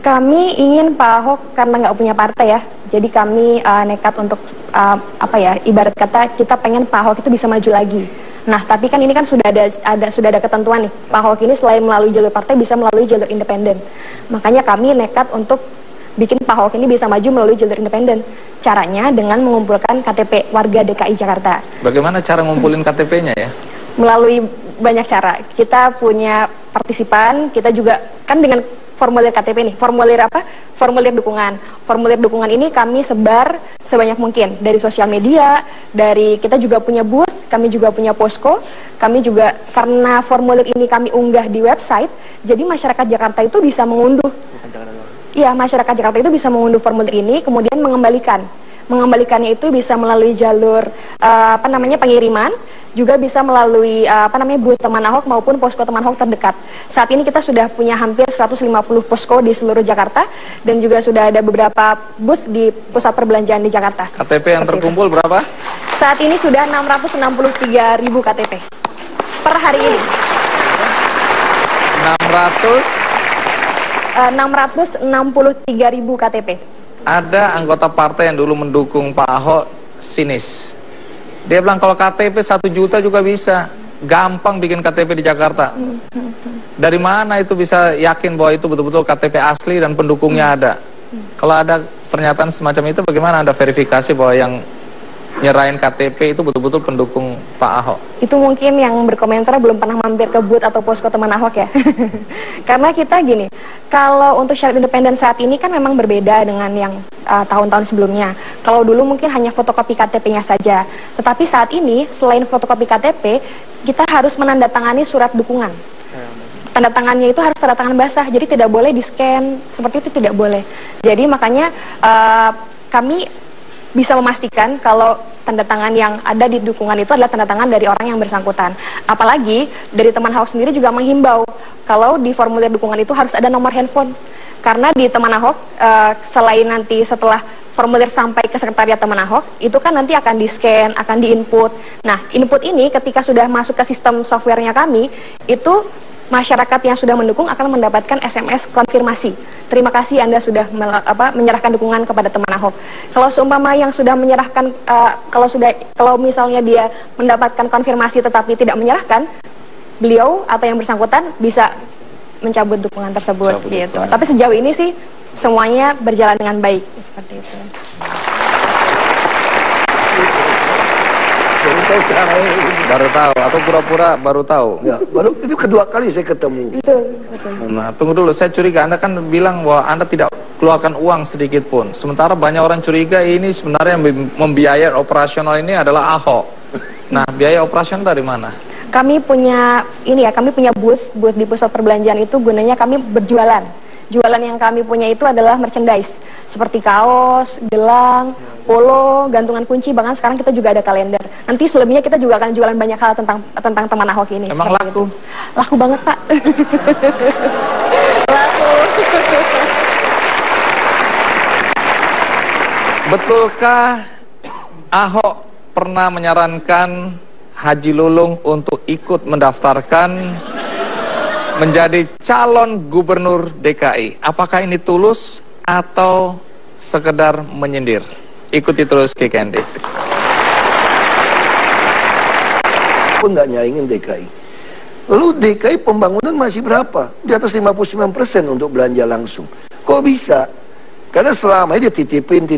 Kami ingin Pak Ahok karena nggak punya partai ya, jadi kami nekat untuk ibarat kata kita pengen Pak Ahok itu bisa maju lagi. Nah, tapi kan ini kan sudah ada ketentuan nih. Pak Ahok ini selain melalui jalur partai bisa melalui jalur independen. Makanya kami nekat untuk bikin Pak Ahok ini bisa maju melalui jalur independen. Caranya dengan mengumpulkan KTP warga DKI Jakarta. Bagaimana cara ngumpulin KTP-nya ya? Melalui banyak cara. Kita punya partisipan, kita juga kan dengan formulir KTP nih, formulir apa? Formulir dukungan. Formulir dukungan ini kami sebar sebanyak mungkin dari sosial media, dari kita juga punya booth, kami juga punya posko, kami juga karena formulir ini kami unggah di website, jadi masyarakat Jakarta itu bisa mengunduh. Iya, masyarakat Jakarta itu bisa mengunduh formulir ini, kemudian mengembalikan. Mengembalikannya itu bisa melalui jalur pengiriman, juga bisa melalui booth teman Ahok maupun posko teman Ahok terdekat. Saat ini kita sudah punya hampir 150 posko di seluruh Jakarta dan juga sudah ada beberapa booth di pusat perbelanjaan di Jakarta. KTP yang terkumpul berapa? Saat ini sudah 663.000 KTP per hari ini. 663.000 KTP. Ada anggota partai yang dulu mendukung Pak Ahok sinis. Dia bilang kalau KTP 1 juta juga bisa. Gampang bikin KTP di Jakarta. Dari mana itu bisa yakin bahwa itu betul-betul KTP asli dan pendukungnya ada? Kalau ada pernyataan semacam itu, bagaimana Anda verifikasi bahwa yang nyerahin KTP itu betul-betul pendukung Pak Ahok? Itu mungkin yang berkomentar belum pernah mampir ke booth atau posko teman Ahok ya. Karena kita gini, kalau untuk syarat independen saat ini kan memang berbeda dengan yang tahun-tahun sebelumnya. Kalau dulu mungkin hanya fotokopi KTP-nya saja. Tetapi saat ini selain fotokopi KTP, kita harus menandatangani surat dukungan. Tanda tangannya itu harus tanda tangan basah, jadi tidak boleh di-scan, seperti itu tidak boleh. Jadi makanya kami bisa memastikan kalau tanda tangan yang ada di dukungan itu adalah tanda tangan dari orang yang bersangkutan. Apalagi dari teman Ahok sendiri juga menghimbau kalau di formulir dukungan itu harus ada nomor handphone. Karena di teman Ahok, selain nanti setelah formulir sampai ke sekretariat teman Ahok, itu kan nanti akan di-scan, akan di-input. Nah, input ini ketika sudah masuk ke sistem softwarenya kami, itu masyarakat yang sudah mendukung akan mendapatkan SMS konfirmasi. Terima kasih Anda sudah menyerahkan dukungan kepada teman Ahok. Kalau seumpama yang sudah menyerahkan, kalau misalnya dia mendapatkan konfirmasi tetapi tidak menyerahkan, beliau atau yang bersangkutan bisa mencabut dukungan tersebut gitu. Tapi sejauh ini sih semuanya berjalan dengan baik seperti itu. Baru tahu atau pura-pura baru tahu? Ya, baru itu kedua kali saya ketemu. Betul. Nah, tunggu dulu, saya curiga Anda kan bilang bahwa Anda tidak keluarkan uang sedikit pun. Sementara banyak orang curiga ini sebenarnya yang membiayai operasional ini adalah Ahok. Nah, biaya operasional dari mana? Kami punya booth di pusat perbelanjaan itu gunanya kami berjualan. Jualan yang kami punya itu adalah merchandise seperti kaos, gelang, polo, gantungan kunci, bahkan sekarang kita juga ada kalender. Nanti selebihnya kita juga akan jualan banyak hal tentang teman Ahok ini. Emang laku? Itu. Laku banget, Pak. Laku. Betulkah Ahok pernah menyarankan Haji Lulung untuk ikut mendaftarkan menjadi calon gubernur DKI? Apakah ini tulus atau sekedar menyindir? Ikuti terus Ki Kendi. Pun nggak nyaingin DKI. Lalu DKI pembangunan masih berapa? Di atas 59% untuk belanja langsung. Kok bisa? Karena selama ini dia titipin,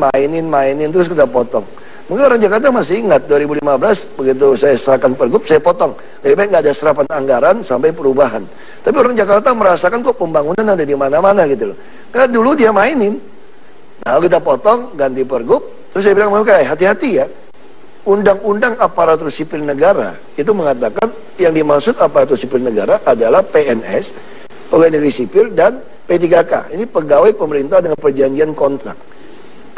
mainin, terus kita potong. Mungkin orang Jakarta masih ingat 2015 begitu saya serahkan pergub saya potong. Lebih baik nggak ada serapan anggaran sampai perubahan. Tapi orang Jakarta merasakan kok pembangunan ada di mana-mana gitu loh. Karena dulu dia mainin. Nah kita potong ganti pergub. Terus saya bilang mereka hati-hati ya. Undang-undang aparatur sipil negara itu mengatakan yang dimaksud aparatur sipil negara adalah PNS, pegawai negeri sipil, dan P3K. Ini pegawai pemerintah dengan perjanjian kontrak.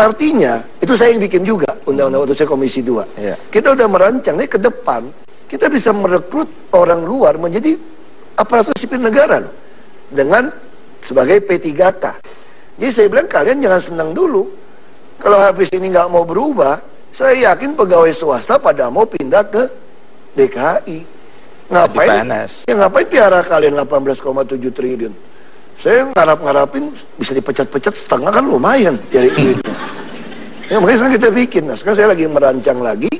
Artinya, itu saya yang bikin juga undang-undang waktu saya Komisi 2. Yeah. Kita udah merancang, nih ke depan, kita bisa merekrut orang luar menjadi aparatur sipil negara loh. Dengan sebagai P3K. Jadi saya bilang kalian jangan senang dulu. Kalau habis ini nggak mau berubah, saya yakin pegawai swasta pada mau pindah ke DKI. Ngapain? Ya ngapain piara kalian 18,7 triliun? Saya ngarapin bisa dipecat-pecat setengah kan lumayan dari duitnya. Ya makanya sekarang kita bikin. Nah sekarang saya lagi merancang lagi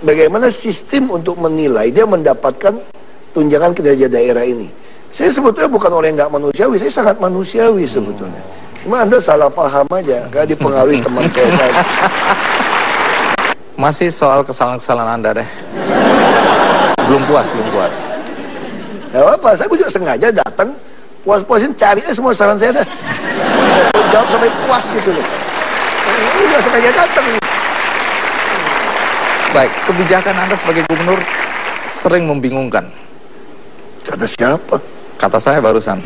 bagaimana sistem untuk menilai dia mendapatkan tunjangan kinerja daerah ini. Saya sebetulnya bukan orang yang nggak manusiawi, saya sangat manusiawi sebetulnya. Cuma Anda salah paham aja, gak dipengaruhi teman saya tadi. Masih soal kesalahan-kesalahan Anda deh. Belum puas. Gak apa-apa, saya juga sengaja datang, puas-puasin cari semua saran saya dah. Jawab sampai puas gitu loh. Ini juga sengaja datang. Baik, kebijakan Anda sebagai gubernur sering membingungkan. Kata siapa? Kata saya barusan.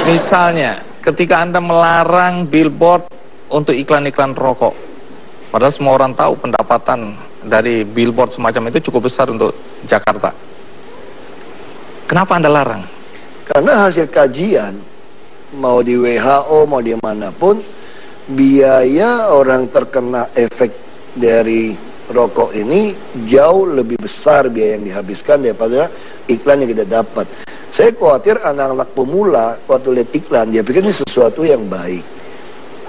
Misalnya, ketika Anda melarang billboard untuk iklan-iklan rokok, padahal semua orang tahu pendapatan dari billboard semacam itu cukup besar untuk Jakarta. Kenapa Anda larang? Karena hasil kajian, mau di WHO, mau di manapun, biaya orang terkena efek dari rokok ini jauh lebih besar biaya yang dihabiskan daripada iklan yang kita dapat. Saya khawatir anak-anak pemula waktu lihat iklan dia pikir ini sesuatu yang baik.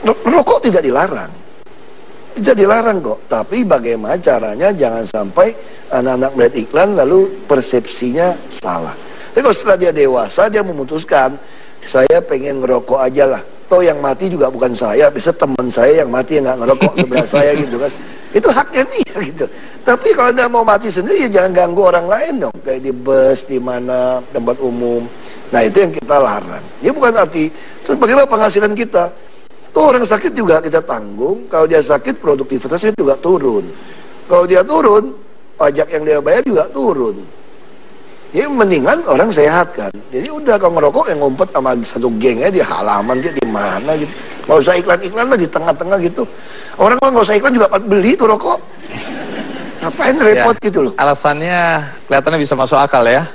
Rokok tidak dilarang, tidak dilarang kok. Tapi bagaimana caranya jangan sampai anak-anak melihat iklan lalu persepsinya salah. Tapi kalau setelah dia dewasa dia memutuskan saya pengen ngerokok aja lah. Toh yang mati juga bukan saya, bisa teman saya yang mati yang nggak ngerokok sebelah saya gitu kan. Itu haknya dia gitu. Tapi kalau Anda mau mati sendiri ya jangan ganggu orang lain dong. Kayak di bus, di mana, tempat umum. Nah itu yang kita larang. Dia bukan arti, terus bagaimana penghasilan kita? Tuh orang sakit juga kita tanggung. Kalau dia sakit produktivitasnya juga turun. Kalau dia turun, pajak yang dia bayar juga turun. Jadi mendingan orang sehat kan. Jadi udah kalau ngerokok yang ngumpet sama satu gengnya di halaman dia di mana gitu. Nggak usah iklan-iklan lah di tengah-tengah gitu. Orang kalau nggak usah iklan juga beli tuh rokok. Ngapain repot ya, gitu loh. Alasannya kelihatannya bisa masuk akal ya.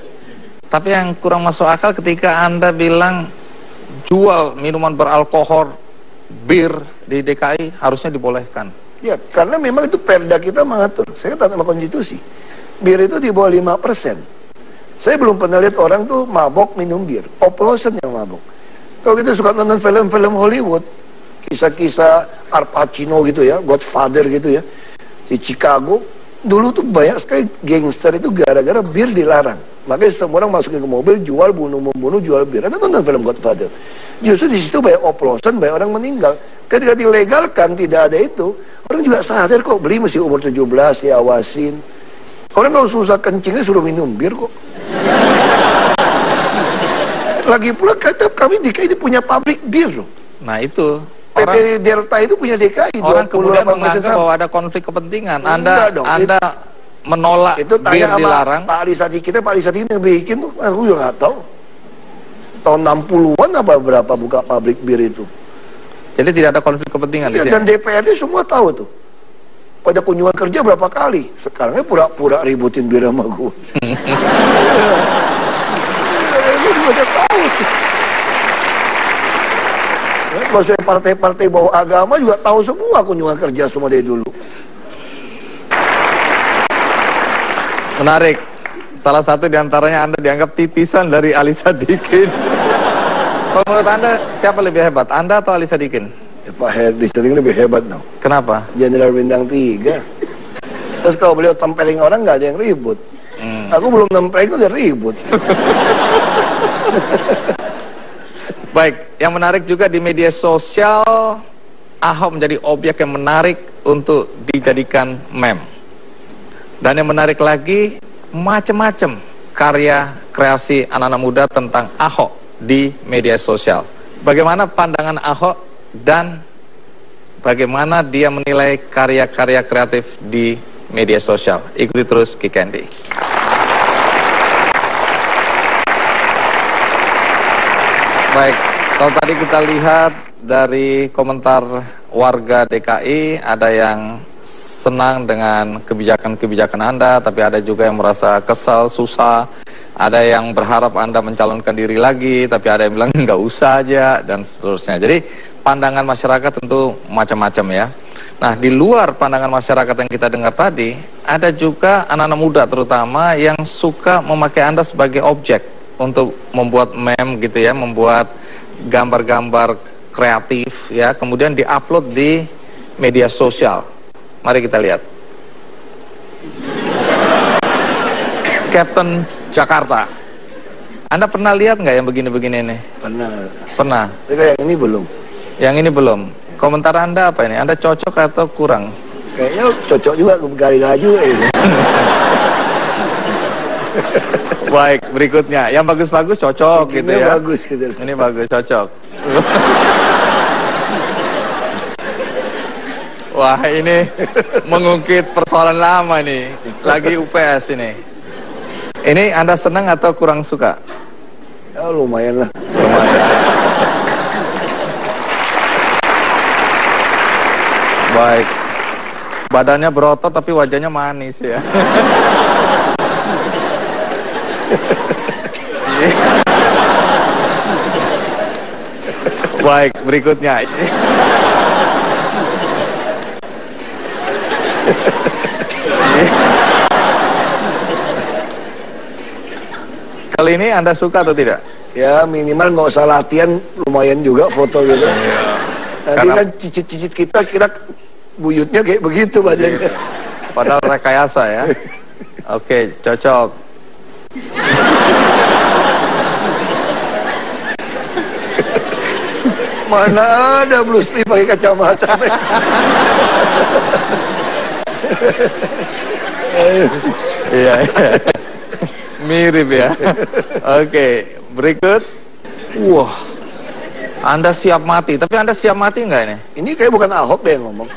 Tapi yang kurang masuk akal ketika Anda bilang jual minuman beralkohol, bir di DKI harusnya dibolehkan. Ya karena memang itu perda kita mengatur. Saya taat sama konstitusi. Bir itu di bawah 5%. Saya belum pernah lihat orang tuh mabok minum bir. Oplosan yang mabok. Kalau kita suka nonton film-film Hollywood, kisah-kisah Al Pacino gitu ya, Godfather gitu ya, di Chicago, dulu tuh banyak sekali gangster itu gara-gara bir dilarang. Makanya semua orang masukin ke mobil, jual, bunuh-bunuh, jual bir. Anda nonton film Godfather. Justru di situ banyak oplosan, banyak orang meninggal. Ketika dilegalkan, tidak ada itu, orang juga sadar kok beli mesti umur 17, diawasin. Orang kalau susah kencingnya suruh minum bir kok. Lagi pula kami DKI punya pabrik bir loh. Nah itu PT Delta itu punya DKI. Orang kemudian menganggap bahwa ada konflik kepentingan. Anda menolak itu bir dilarang. Pak Ali Sadikin yang bikin tuh, aku juga nggak tahu. Tahun 60-an apa berapa buka pabrik bir itu. Jadi tidak ada konflik kepentingan di sini. Dan DPRD semua tahu tuh. Pada kunjungan kerja berapa kali. Sekarangnya pura-pura ributin bir sama gue. Itu juga udah tahu. Maksudnya partai-partai bawah agama juga tahu semua kunjungan kerja semua dari dulu. Menarik. Salah satu diantaranya Anda dianggap titisan dari Ali Sadikin. Kalau menurut Anda siapa lebih hebat, Anda atau Ali Sadikin? Ya, Pak Herdi Sadikin lebih hebat dong. Kenapa? Jenderal bintang 3. Terus kalau beliau tempeling orang nggak ada yang ribut. Aku belum tempeling udah ribut. Baik, yang menarik juga di media sosial, Ahok menjadi objek yang menarik untuk dijadikan meme. Dan yang menarik lagi, macam-macam karya kreasi anak-anak muda tentang Ahok di media sosial. Bagaimana pandangan Ahok dan bagaimana dia menilai karya-karya kreatif di media sosial? Ikuti terus Kikendi. Baik, kalau tadi kita lihat dari komentar warga DKI, ada yang senang dengan kebijakan-kebijakan Anda, tapi ada juga yang merasa kesal, susah, ada yang berharap Anda mencalonkan diri lagi, tapi ada yang bilang nggak usah aja, dan seterusnya. Jadi pandangan masyarakat tentu macam-macam ya. Nah, di luar pandangan masyarakat yang kita dengar tadi, ada juga anak-anak muda terutama yang suka memakai Anda sebagai objek untuk membuat meme gitu ya, membuat gambar-gambar kreatif ya, kemudian diupload di media sosial. Mari kita lihat. Captain Jakarta. Anda pernah lihat nggak yang begini-begini ini? Pernah. Pernah. Tapi yang ini belum. Yang ini belum. Komentar Anda apa ini? Anda cocok atau kurang? Kayaknya cocok juga ke Gari-Gari juga ini. Baik, berikutnya. Yang bagus-bagus cocok gitu Ini ya. bagus gitu. Ini bagus, cocok. Wah, ini mengungkit persoalan lama nih. Lagi UPS ini. Ini Anda senang atau kurang suka? Ya lumayan lah. Lumayan. Baik. Badannya berotot tapi wajahnya manis ya. Baik, berikutnya. Kali ini Anda suka atau tidak? Ya minimal nggak usah latihan, lumayan juga foto gitu. Nanti kan cicit-cicit kita kira buyutnya kayak begitu badannya. Padahal rekayasa ya. Oke, cocok. Mana ada Bruce Lee pakai kacamata. Iya, iya. Mirip ya. Oke, berikut. Wah, Anda siap mati. Tapi Anda siap mati nggak ini? Ini kayak bukan Ahok deh yang ngomong.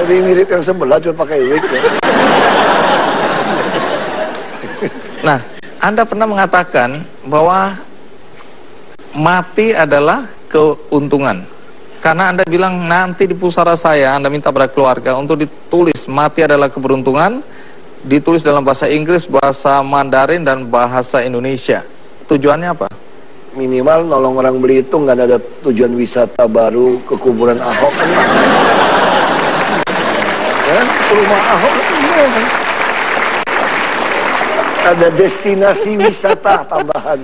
Lebih mirip yang sebelah cuma pakai wig ya. Nah, Anda pernah mengatakan bahwa mati adalah keuntungan. Karena Anda bilang nanti di pusara saya, Anda minta pada keluarga untuk ditulis mati adalah keberuntungan, ditulis dalam bahasa Inggris, bahasa Mandarin, dan bahasa Indonesia. Tujuannya apa? Minimal nolong orang Belitung, nggak ada tujuan wisata baru ke kuburan Ahok kan. Ya, ke rumah Ahok kan. Ada destinasi wisata tambahan.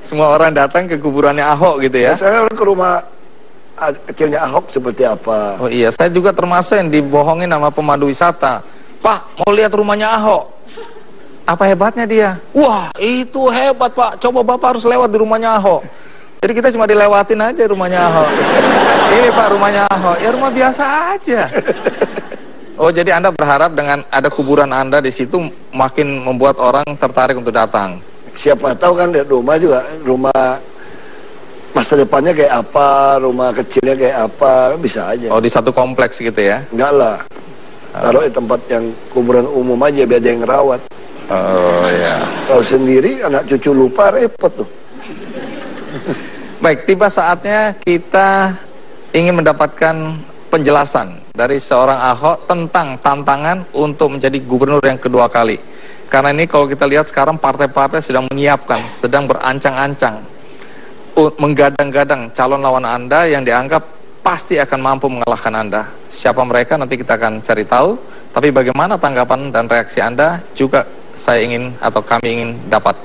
Semua orang datang ke kuburannya Ahok gitu ya? Saya orang ke rumah kecilnya Ahok seperti apa. Oh iya, saya juga termasuk yang dibohongin sama pemandu wisata. Pak, mau lihat rumahnya Ahok. Apa hebatnya dia? Wah, itu hebat Pak. Coba Bapak harus lewat di rumahnya Ahok. Jadi kita cuma dilewatin aja rumahnya Ahok. Ini Pak rumahnya Ahok. Ya rumah biasa aja. Oh, jadi Anda berharap dengan ada kuburan Anda di situ makin membuat orang tertarik untuk datang. Siapa tahu kan rumah juga, rumah masa depannya kayak apa, rumah kecilnya kayak apa, bisa aja. Oh, di satu kompleks gitu ya? Enggak lah. Taruh di tempat yang kuburan umum aja biar ada yang ngerawat. Oh ya. Kalau sendiri anak cucu lupa repot tuh. Baik, tiba saatnya kita ingin mendapatkan penjelasan dari seorang Ahok tentang tantangan untuk menjadi gubernur yang kedua kali. Karena ini kalau kita lihat sekarang partai-partai sedang menyiapkan, sedang berancang-ancang, menggadang-gadang calon lawan Anda yang dianggap pasti akan mampu mengalahkan Anda. Siapa mereka nanti kita akan cari tahu. Tapi bagaimana tanggapan dan reaksi Anda juga saya ingin atau kami ingin dapatkan.